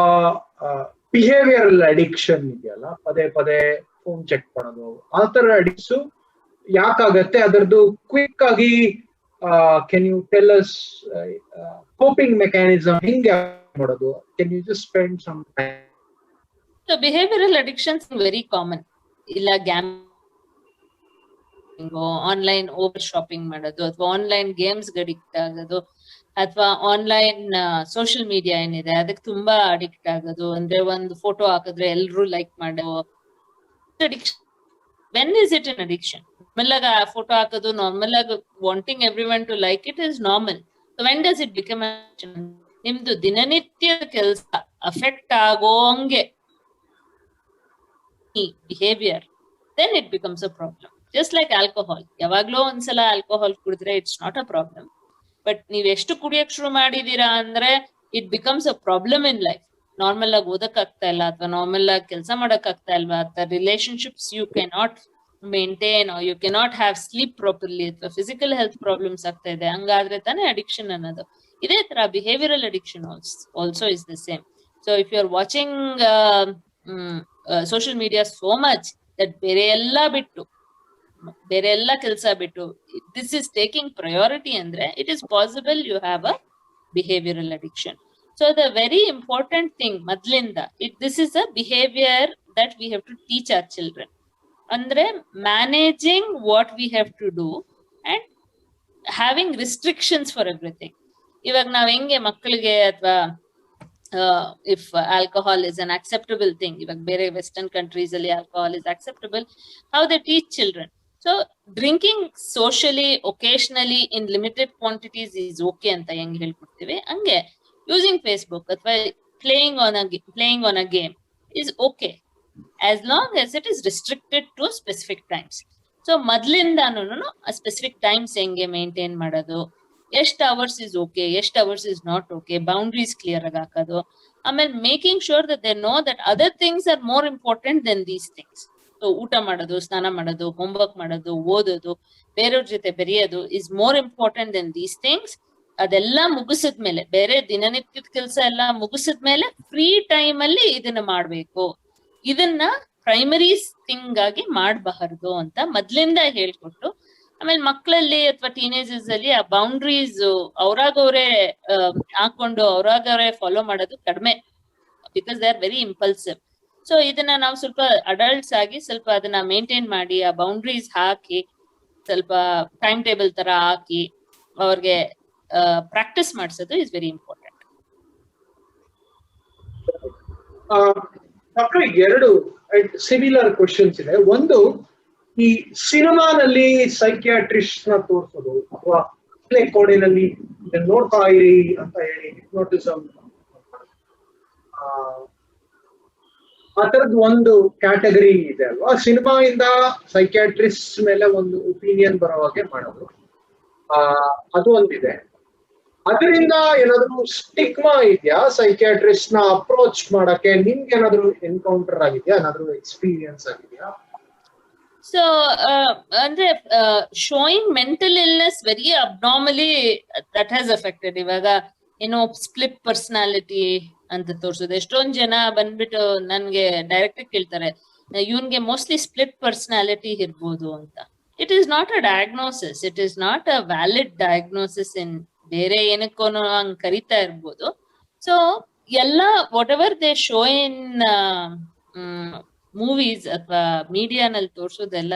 ಬಿಹೇವಿಯರಲ್ ಅಡಿಕ್ಷನ್ ಇದೆಯಲ್ಲ, ಪದೇ ಪದೇ ಫೋನ್ ಚೆಕ್ ಮಾಡೋದು, ಆ ತರ ಅಡಿಕ್ಟ್ಸ್ ಯಾಕಾಗತ್ತೆ, ಅದರದ್ದು ಕ್ವಿಕ್ ಆಗಿ can you tell us coping mechanism ಹೆಂಗೆ ಮಾಡೋದು? Can you just spend some time? So behavioural addictions very common. ಇಲ್ಲ ಆನ್ಲೈನ್ ಓವರ್ ಶಾಪಿಂಗ್ ಮಾಡೋದು, ಅಥವಾ ಆನ್ಲೈನ್ ಗೇಮ್ಸ್ ಅಡಿಕ್ಟ್ ಆಗೋದು, ಅಥವಾ ಆನ್ಲೈನ್ ಸೋಷಿಯಲ್ ಮೀಡಿಯಾ ಏನಿದೆ ಅದಕ್ಕೆ ತುಂಬಾ ಅಡಿಕ್ಟ್ ಆಗೋದು. ಅಂದ್ರೆ ಒಂದು ಫೋಟೋ ಹಾಕಿದ್ರೆ ಎಲ್ರು ಲೈಕ್ ಮಾಡೋ addiction. When is it an addiction? Normal ಆಗಿ ಆ ಫೋಟೋ ಹಾಕೋದು, ನಾರ್ಮಲ್ ಆಗಿ wanting everyone to like it is normal. When does it become addiction? ನಿಮ್ದು ದಿನನಿತ್ಯದ ಕೆಲಸ ಅಫೆಕ್ಟ್ ಆಗೋಂಗೆ behaviour, then it becomes a problem. Just like alcohol, ಯಾವಾಗ್ಲೋ ಒಂದ್ಸಲ ಆಲ್ಕೋಹಾಲ್ ಕುಡಿದ್ರೆ it's not a problem. But ನೀವ್ ಎಷ್ಟು ಕುಡಿಯಕ್ ಶುರು ಮಾಡಿದೀರಾ ಅಂದ್ರೆ it becomes a problem in life. Normal ಆಗಿ ಓದಕ್ ಆಗ್ತಾ ಇಲ್ಲ, ಅಥವಾ ನಾರ್ಮಲ್ ಆಗಿ ಕೆಲಸ ಮಾಡಕ್ ಆಗ್ತಾ ಇಲ್ವಾ, ಅಥವಾ relationships you cannot maintain, you cannot have sleep properly, ಅಥವಾ ಫಿಸಿಕಲ್ ಹೆಲ್ತ್ ಪ್ರಾಬ್ಲಮ್ಸ್ ಆಗ್ತಾ ಇದೆ, ಹಂಗಾದ್ರೆ ತಾನೇ ಅಡಿಕ್ಷನ್ ಅನ್ನೋದು. ಇದೇ ತರ behavioural addiction also is the same. So if you are watching social media so much that ಬೇರೆ ಎಲ್ಲ ಕೆಲಸ ಬಿಟ್ಟು ದಿಸ್ ಇಸ್ ಟೇಕಿಂಗ್ ಪ್ರಯಾರಿಟಿ ಅಂದ್ರೆ it is possible you have a behavioural addiction. So the very important thing ಮೊದ್ಲಿಂದ, this is a behaviour that V have to teach our children. ಅಂದ್ರೆ managing what we have to do and having restrictions for everything. ಇವಾಗ ನಾವ್ ಹೆಂಗೆ ಮಕ್ಕಳಿಗೆ, ಅಥವಾ if alcohol is an acceptable thing, ಇವಾಗ ಬೇರೆ western countries ಅಲ್ಲಿ alcohol is acceptable, how they teach children. So drinking socially, occasionally, in limited quantities is okay ಅಂತ ಹೆಂಗ್ ಹೇಳ್ಕೊಡ್ತೀವಿ, ಹಂಗೆ using Facebook ಅಥವಾ playing on a game is okay as long as it is restricted to specific times. So ಮೊದ್ಲಿಂದಾನು ಆ specific times ಹೆಂಗೆ maintain ಮಾಡೋದು, ಎಷ್ಟು hours is okay, ಎಷ್ಟು hours is not okay, boundaries clear ಆಗಿ ಹಾಕೋದು. ಆಮೇಲೆ making sure that they know that other things are more important than these things. So ಊಟ ಮಾಡೋದು, ಸ್ನಾನ ಮಾಡೋದು, ಹೋಮ್ವರ್ಕ್ ಮಾಡೋದು, ಓದೋದು, ಬೇರೆಯವ್ರ ಜೊತೆ ಬೆರೆಯೋದು is more important than these things. ಅದೆಲ್ಲ ಮುಗಿಸಿದ್ಮೇಲೆ, ಬೇರೆ ದಿನನಿತ್ಯದ ಕೆಲಸ ಎಲ್ಲ ಮುಗಿಸಿದ್ಮೇಲೆ ಫ್ರೀ ಟೈಮ್ ಅಲ್ಲಿ ಇದನ್ನ ಮಾಡ್ಬೇಕು. ಇದನ್ನ ಪ್ರೈಮರಿ ಥಿಂಗ್ ಆಗಿ ಮಾಡಬಾರದು ಅಂತ ಮೊದ್ಲಿಂದ ಹೇಳ್ಕೊಟ್ಟು, ಆಮೇಲೆ ಮಕ್ಕಳಲ್ಲಿ ಅಥವಾ ಟೀನೇಜರ್ಸ್ ಅಲ್ಲಿ ಆ ಬೌಂಡ್ರೀಸ್ ಅವ್ರಾಗವ್ರೆ ಹಾಕೊಂಡು ಅವ್ರಾಗವ್ರೆ ಫಾಲೋ ಮಾಡೋದು ಕಡಿಮೆ, because they are very impulsive. So ಇದನ್ನ ನಾವು ಸ್ವಲ್ಪ ಅಡಲ್ಟ್ಸ್ ಆಗಿ ಸ್ವಲ್ಪ ಅದನ್ನ ಮೇಂಟೈನ್ ಮಾಡಿ, ಆ ಬೌಂಡ್ರೀಸ್ ಹಾಕಿ, ಸ್ವಲ್ಪ ಟೈಮ್ ಟೇಬಲ್ ತರ ಹಾಕಿ ಅವ್ರಿಗೆ ಪ್ರಾಕ್ಟೀಸ್ ಮಾಡಿಸೋದು ಇಸ್ ವೆರಿ ಇಂಪಾರ್ಟೆಂಟ್. ಮಕ್ಕಳಿಗೆ ಎರಡು ಸಿಮಿಲರ್ ಕ್ವಶನ್ಸ್ ಇದೆ. ಒಂದು, ಈ ಸಿನಿಮಾನಲ್ಲಿ ಸೈಕಿಯಾಟ್ರಿಸ್ಟ್ ನ ತೋರಿಸೋದು, ಅಥವಾ ಕೋಣೆನಲ್ಲಿ ನೋಡ್ತಾ ಇರಿ ಅಂತ ಹೇಳಿ ಹಿಪ್ನೋಟಿಸಮ್, ಆ ತರದ್ ಒಂದು ಕ್ಯಾಟಗರಿ ಇದೆ ಅಲ್ವಾ. ಸಿನಿಮಾ ಇಂದ ಸೈಕಿಯಾಟ್ರಿಸ್ಟ್ ಮೇಲೆ ಒಂದು ಒಪಿನಿಯನ್ ಬರೋ ಹಾಗೆ ಮಾಡೋದು, ಅದು ಒಂದಿದೆ. ಅದರಿಂದ ಏನಾದ್ರು ಸ್ಟಿಗ್ಮಾ ಇದೆಯಾ ಸೈಕ್ಯಾಟ್ರಿಸ್ಟ್ ನ ಅಪ್ರೋಚ್ ಮಾಡಕ್ಕೆ? ನಿಮ್ಗೆ ಏನಾದ್ರು ಎನ್ಕೌಂಟರ್ ಆಗಿದ್ಯಾ, ಏನಾದ್ರು ಎಕ್ಸ್ಪೀರಿಯನ್ಸ್ ಆಗಿದ್ಯಾ? ಸೊ ಅಂದ್ರೆ showing mental illness very ಅಬ್ನಾರ್ಮಲಿ that has affected. ಇವಾಗ ಏನೋ ಸ್ಪ್ಲಿಟ್ ಪರ್ಸನಾಲಿಟಿ ಅಂತ ತೋರ್ಸೋದು. ಎಷ್ಟೊಂದ್ ಜನ ಬಂದ್ಬಿಟ್ಟು ನನ್ಗೆ ಡೈರೆಕ್ಟ್ ಕೇಳ್ತಾರೆ, ಇವನ್ಗೆ ಮೋಸ್ಟ್ಲಿ ಸ್ಪ್ಲಿಟ್ ಪರ್ಸನಾಲಿಟಿ ಇರ್ಬೋದು ಅಂತ. It is not a diagnosis, it is not a valid diagnosis. ಇನ್ ಬೇರೆ ಏನಕ್ಕೋ ಹಂಗ್ ಕರಿತಾ ಇರ್ಬೋದು. ಸೊ ಎಲ್ಲ whatever they show in movies ಅಥವಾ ಮೀಡಿಯಾನಲ್ಲಿ ತೋರ್ಸೋದೆಲ್ಲ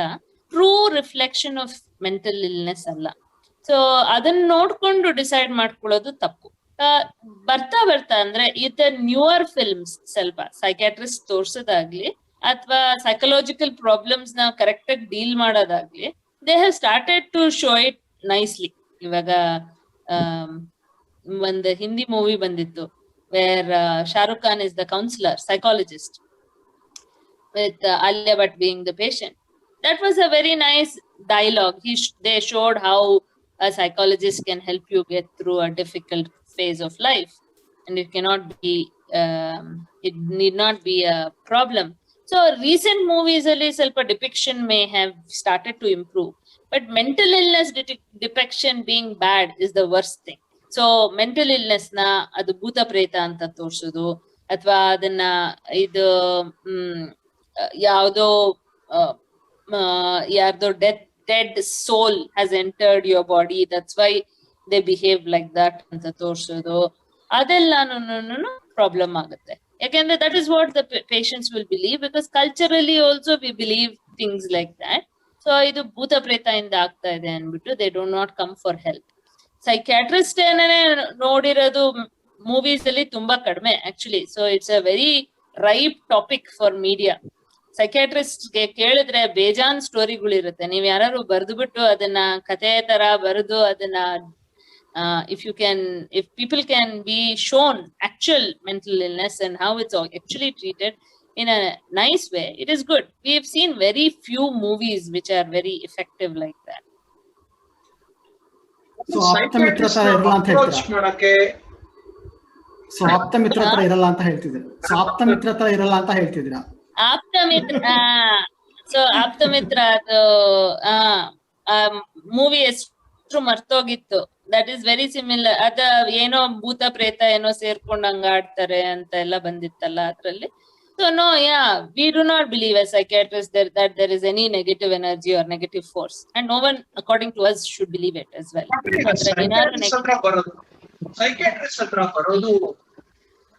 true reflection of mental illness ಅಲ್ಲ. ಸೊ ಅದನ್ನ ನೋಡ್ಕೊಂಡು ಡಿಸೈಡ್ ಮಾಡ್ಕೊಳ್ಳೋದು ತಪ್ಪು. ಬರ್ತಾ ಬರ್ತಾ ಅಂದ್ರೆ ಇದ ನ್ಯೂಯರ್ ಫಿಲ್ಮ್ಸ್ ಸ್ವಲ್ಪ ಸೈಕ್ಯಾಟ್ರಿಸ್ಟ್ ತೋರ್ಸೋದಾಗ್ಲಿ ಅಥವಾ ಸೈಕಲಾಜಿಕಲ್ ಪ್ರಾಬ್ಲಮ್ಸ್ ನ ಕರೆಕ್ಟ್ ಆಗಿ ಡೀಲ್ ಮಾಡೋದಾಗ್ಲಿ, they have started to show it nicely. ಇವಾಗ ಒಂದು ಹಿಂದಿ ಮೂವಿ ಬಂದಿತ್ತು where Shahrukh Khan is the counsellor, psychologist, with Alia Bhatt being the patient. That was a very nice dialogue. They showed how a psychologist can help you get through a difficult phase of life, and it cannot be, it need not be a problem. So recent movies alli ಸ್ವಲ್ಪ depiction may have started to improve, but mental illness depiction being bad is the worst thing. So mental illness na adu ಭೂತ ಪ್ರೇತ ಅಂತ ತೋರ್ಸೋದು, ಅಥವಾ ಅದನ್ನ ಇದು ಯಾವ್ದೋ ಯಾರ್ದೋ dead soul has entered your body, that's why they behave like that ಅಂತ ತೋರ್ಸೋದು, ಅದೆಲ್ಲಾನು ಪ್ರಾಬ್ಲಮ್ ಆಗುತ್ತೆ. ಯಾಕೆಂದ್ರೆ that is what the patients will believe, because culturally also we believe things like that. So ಇದು ಭೂತ ಪ್ರೇತ ಇಂದ ಆಗ್ತಾ ಇದೆ ಅನ್ಬಿಟ್ಟು they don't not come for help. Psychiatrist ಏನೇ ನೋಡಿರೋದು ಮೂವೀಸ್ ಅಲ್ಲಿ ತುಂಬಾ ಕಡಿಮೆ actually. So it's a very ripe topic for media. Psychiatrist ಗೆ ಕೇಳಿದ್ರೆ ಬೇಜಾನ್ ಸ್ಟೋರಿಗಳಿರುತ್ತೆ. ನೀವ್ ಯಾರು ಬರ್ದು ಬಿಟ್ಟು ಅದನ್ನ ಕಥೆ ತರ ಬರೆದು ಅದನ್ನ if people can be shown actual mental illness and how it's actually treated in a nice way, it is good. We have seen very few movies which are very effective like that. So ಆಪ್ತಮಿತ್ರ ತರ ಇರಲ್ಲ ಅಂತ ಹೇಳ್ತೀರಾ? So ಆಪ್ತಮಿತ್ರ ತರ ಇರಲ್ಲ ಅಂತ ಹೇಳ್ತಿದ್ದೀರಾ? So ಆಪ್ತಮಿತ್ರ ತರ ಇರಲ್ಲ ಅಂತ ಹೇಳ್ತಿದ್ದೀರಾ? ಆಪ್ತಮಿತ್ರ ಅದು ಮೂವಿ ಎಷ್ಟು ಮರ್ತೋಗಿತ್ತು. That is very similar. ಅದ ಏನೋ ಭೂತ ಪ್ರೇತ ಏನೋ ಸೇರ್ಕೊಂಡ್ ಹಂಗ ಆಡ್ತಾರೆ ಅಂತ ಎಲ್ಲ ಬಂದಿತ್ತಲ್ಲ ಅದ್ರಲ್ಲಿ. So no, we do not believe as psychiatrists that there is any negative energy or negative force, and no one according to us should believe it as well. Psychiatrist ಹತ್ರ ಬರೋದು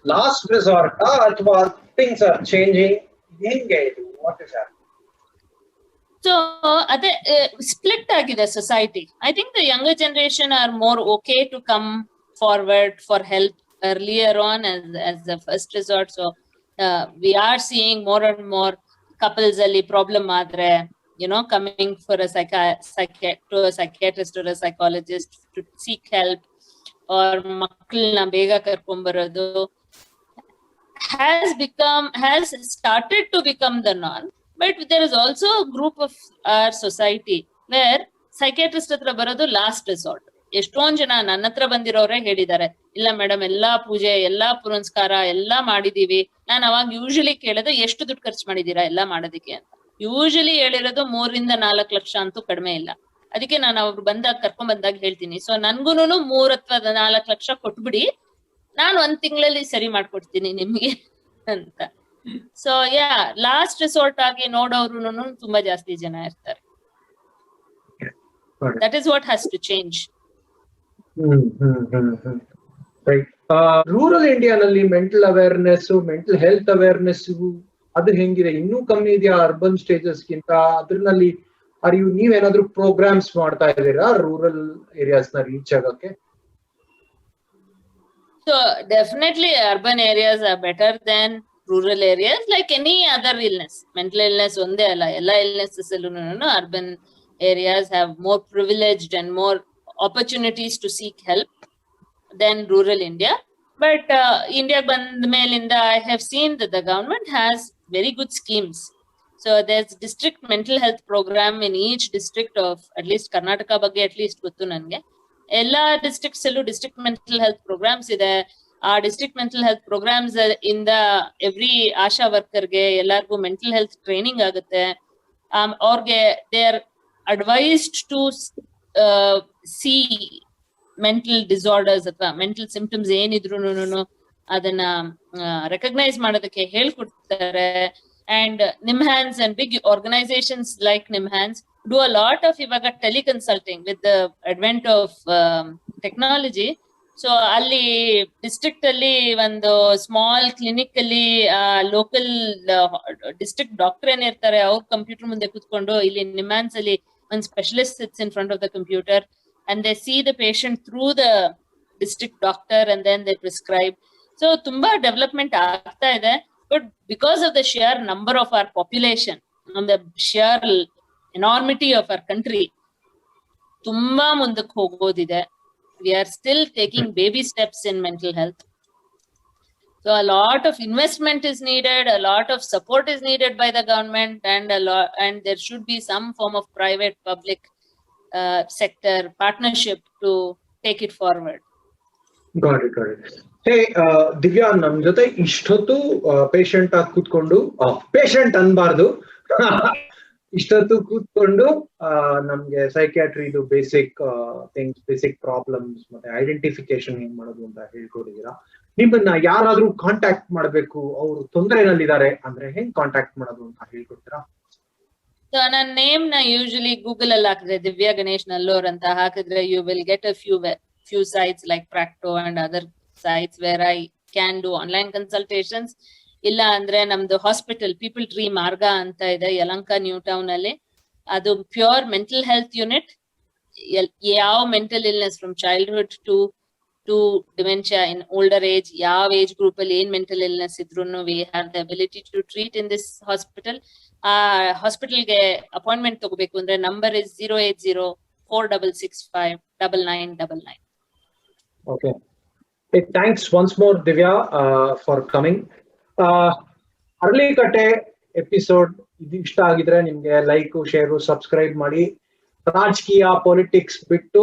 ಲಾಸ್ಟ್ ರಿಸಾರ್ಟ್ ಅಥವಾ things are changing? ಹೆಂಗೆ ಇದು? What is happening? So ಅದೇ split ಆಗಿದೆ society. I think the younger generation are more okay to come forward for help earlier on as the first resort. So we are seeing more and more couples alli problem aadre, coming for a psychiatrist or a psychologist to seek help, or makkalna bega karkon barodu has started to become the norm. But there is also a group of our society where psychiatrist hatra barodu last resort. ಎಷ್ಟೊಂದ್ ಜನ ನನ್ನ ಹತ್ರ ಬಂದಿರೋರೇ ಹೇಳಿದ್ದಾರೆ, ಇಲ್ಲ madam ಎಲ್ಲಾ ಪೂಜೆ ಎಲ್ಲಾ ಪುರಸ್ಕಾರ ಎಲ್ಲಾ ಮಾಡಿದೀವಿ. ನಾನು ಅವಾಗ ಯೂಶಲಿ ಕೇಳಿದ್ರೆ ಎಷ್ಟು ದುಡ್ಡು ಖರ್ಚು ಮಾಡಿದೀರಾ ಎಲ್ಲಾ ಮಾಡೋದಕ್ಕೆ ಅಂತ. ಯೂಶಲಿ ಹೇಳಿರೋದು 3-4 ಲಕ್ಷ ಅಂತೂ ಕಡಿಮೆ ಇಲ್ಲ. ಅದಕ್ಕೆ ನಾನು ಅವ್ರು ಕರ್ಕೊಂಡ್ ಬಂದಾಗ ಹೇಳ್ತೀನಿ, ಸೊ ನನ್ಗೂನು 3 ಅಥವಾ 4 ಲಕ್ಷ ಕೊಟ್ಬಿಡಿ, ನಾನು 1 ತಿಂಗಳಲ್ಲಿ ಸರಿ ಮಾಡ್ಕೊಡ್ತೀನಿ ನಿಮ್ಗೆ ಅಂತ. ಸೊ ಲಾಸ್ಟ್ ರಿಸೋರ್ಟ್ ಆಗಿ ನೋಡೋರು ತುಂಬಾ ಜಾಸ್ತಿ ಜನ ಇರ್ತಾರೆ. That is what has to change. Right. Rural ಇಂಡಿಯಾನಲ್ಲಿ mental awareness, mental health awareness ಅದು ಹೆಂಗಿದೆ? ಇನ್ನೂ ಕಮ್ಮಿ ಇದೆಯಾ ಅರ್ಬನ್ ಸ್ಟೇಜಸ್ ಗಿಂತ? ಅದ್ರಲ್ಲಿ ನೀವೇನಾದ್ರೂ ಪ್ರೋಗ್ರಾಮ್ಸ್ ಮಾಡ್ತಾ ಇದ್ದೀರಾ ರೂರಲ್ ಏರಿಯಾಸ್ ನ ರೀಚ್ ಆಗಕ್ಕೆ? So definitely urban areas are better than rural areas, like any other illness. Mental illness onde alla, ella illnesses allunu urban areas have more privileged and more opportunities to seek help than rural India. But India band melinda I have seen that the government has very good schemes. So there's district mental health program in each district of at least Karnataka ಬಗ್ಗೆ at least ಗೊತ್ತು ನನಗೆ. ಎಲ್ಲಾ districts ಅಲ್ಲೂ district mental health programmes ಇದೆ. ಆ district mental health programmes ಇಂದ every ASHA ವರ್ಕರ್ಗೆ ಎಲ್ಲಾರ್ಗು ಮೆಂಟಲ್ ಹೆಲ್ತ್ ಟ್ರೈನಿಂಗ್ ಆಗುತ್ತೆ. ಅವ್ರಿಗೆ they are advised to see mental disorders ಅಥವಾ ಮೆಂಟಲ್ ಸಿಂಪ್ಟಮ್ಸ್ ಏನಿದ್ರು ಅದನ್ನ ರೆಕಗ್ನೈಸ್ ಮಾಡೋದಕ್ಕೆ ಹೇಳ್ಕೊಡ್ತಾರೆ. And NIMHANS and big organisations like NIMHANS do a lot of ivaga teleconsulting with the advent of technology. So ಅಲ್ಲಿ ಡಿಸ್ಟ್ರಿಕ್ಟ್ ಅಲ್ಲಿ ಒಂದು ಸ್ಮಾಲ್ ಕ್ಲಿನಿಕ್ ಅಲ್ಲಿ ಲೋಕಲ್ ಡಿಸ್ಟ್ರಿಕ್ಟ್ ಡಾಕ್ಟರ್ ಏನಿರ್ತಾರೆ ಅವ್ರ ಕಂಪ್ಯೂಟರ್ ಮುಂದೆ ಕೂತ್ಕೊಂಡು, ಇಲ್ಲಿ ನಿಮ್ಯಾನ್ಸ್ ಅಲ್ಲಿ ಒಂದು specialist sits in front of the computer and they see the patient through the district doctor and then they prescribe. So ತುಂಬಾ ಡೆವಲಪ್ಮೆಂಟ್ ಆಗ್ತಾ ಇದೆ. But because of the sheer number of our population and the sheer enormity of our country, ತುಂಬಾ ಮುಂದಕ್ಕೆ ಹೋಗೋದಿದೆ. We are still taking baby steps in mental health. So a lot of investment is needed, a lot of support is needed by the government, and there should be some form of private public sector partnership to take it forward. Got it. Hey, Divya, ನಮ್ ಜೊತೆ ಇಷ್ಟೊತ್ತು patient ಆಗಿ ಕೂತ್ಕೊಂಡು, patient ಅನ್ಬಾರ್ದು, ಇಷ್ಟೊತ್ತು ಕೂತ್ಕೊಂಡು ನಮ್ಗೆ ಸೈಕ್ಯಾಟ್ರಿದು basic things, basic problems ಮತ್ತೆ identification ಹೆಂಗ್ ಮಾಡೋದು ಅಂತ ಹೇಳ್ಕೊಡಿದೀರಾ. ನಿಮ್ಮನ್ನ ಯಾರಾದ್ರೂ ಕಾಂಟ್ಯಾಕ್ಟ್ ಮಾಡ್ಬೇಕು, ಅವ್ರು ತೊಂದರೆನಲ್ಲಿದ್ದಾರೆ ಅಂದ್ರೆ ಹೆಂಗ್ ಕಾಂಟ್ಯಾಕ್ಟ್ ಮಾಡೋದು ಅಂತ ಹೇಳ್ಕೊಡ್ತೀರಾ? ಸೊ ನನ್ನ ನೇಮ್ ನ ಯೂಶಲಿ ಗೂಗಲ್ ಅಲ್ಲಿ ಹಾಕಿದ್ರೆ ದಿವ್ಯಾ ಗಣೇಶ್ ನಲ್ಲೂರ್ ಅಂತ ಹಾಕಿದ್ರೆ you will get a few sites like Practo and other sites where I can do online consultations. ಇಲ್ಲ ಅಂದ್ರೆ ನಮ್ದು ಹಾಸ್ಪಿಟಲ್ ಪೀಪಲ್ ಟ್ರೀ ಮಾರ್ಗ ಅಂತ ಇದೆ ಯಲಂಕ ನ್ಯೂ ಟೌನ್ ಅಲ್ಲಿ. ಅದು ಪ್ಯೂರ್ ಮೆಂಟಲ್ ಹೆಲ್ತ್ ಯೂನಿಟ್. ಯಾವ mental illness from childhood to dementia in older age, ಯಾವ ಏಜ್ ಗ್ರೂಪ್ ಅಲ್ಲಿ ಏನ್ ಮೆಂಟಲ್ ಇಲ್ನೆಸ್ ಇದ್ರು we have the ability to treat in this hospital. ಆ ಹಾಸ್ಪಿಟಲ್ಗೆ ಅಪಾಯಿಂಟ್ಮೆಂಟ್ ತಗೋಬೇಕು ಅಂದ್ರೆ number is 08046659999. Okay. Hey, thanks once more, Divya, for coming. Aralikatte episode ಇದು ಇಷ್ಟ ಆಗಿದ್ರೆ ನಿಮ್ಗೆ ಲೈಕ್, ಶೇರು, ಸಬ್ಸ್ಕ್ರೈಬ್ ಮಾಡಿ. ರಾಜಕೀಯ, ಪೊಲಿಟಿಕ್ಸ್ ಬಿಟ್ಟು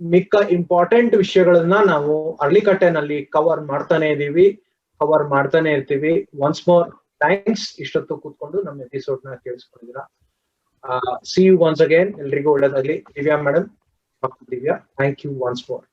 ಮಿಕ್ಕ ಇಂಪಾರ್ಟೆಂಟ್ ವಿಷಯಗಳನ್ನ ನಾವು ಅರಳಿಕಟ್ಟೆನಲ್ಲಿ ಕವರ್ ಮಾಡ್ತಾನೆ ಇರ್ತೀವಿ. ಒನ್ಸ್ ಮೋರ್ ಥ್ಯಾಂಕ್ಸ್, ಇಷ್ಟೊತ್ತು ಕೂತ್ಕೊಂಡು ನಮ್ಮ ಎಪಿಸೋಡ್ ನ ಕೇಳಿಸ್ಕೊಂಡಿದ್ದೀರಾ. See you once again. ಎಲ್ರಿಗೂ ಒಳ್ಳೇದಾಗ್ಲಿ. Divya madam, Divya, thank you once more.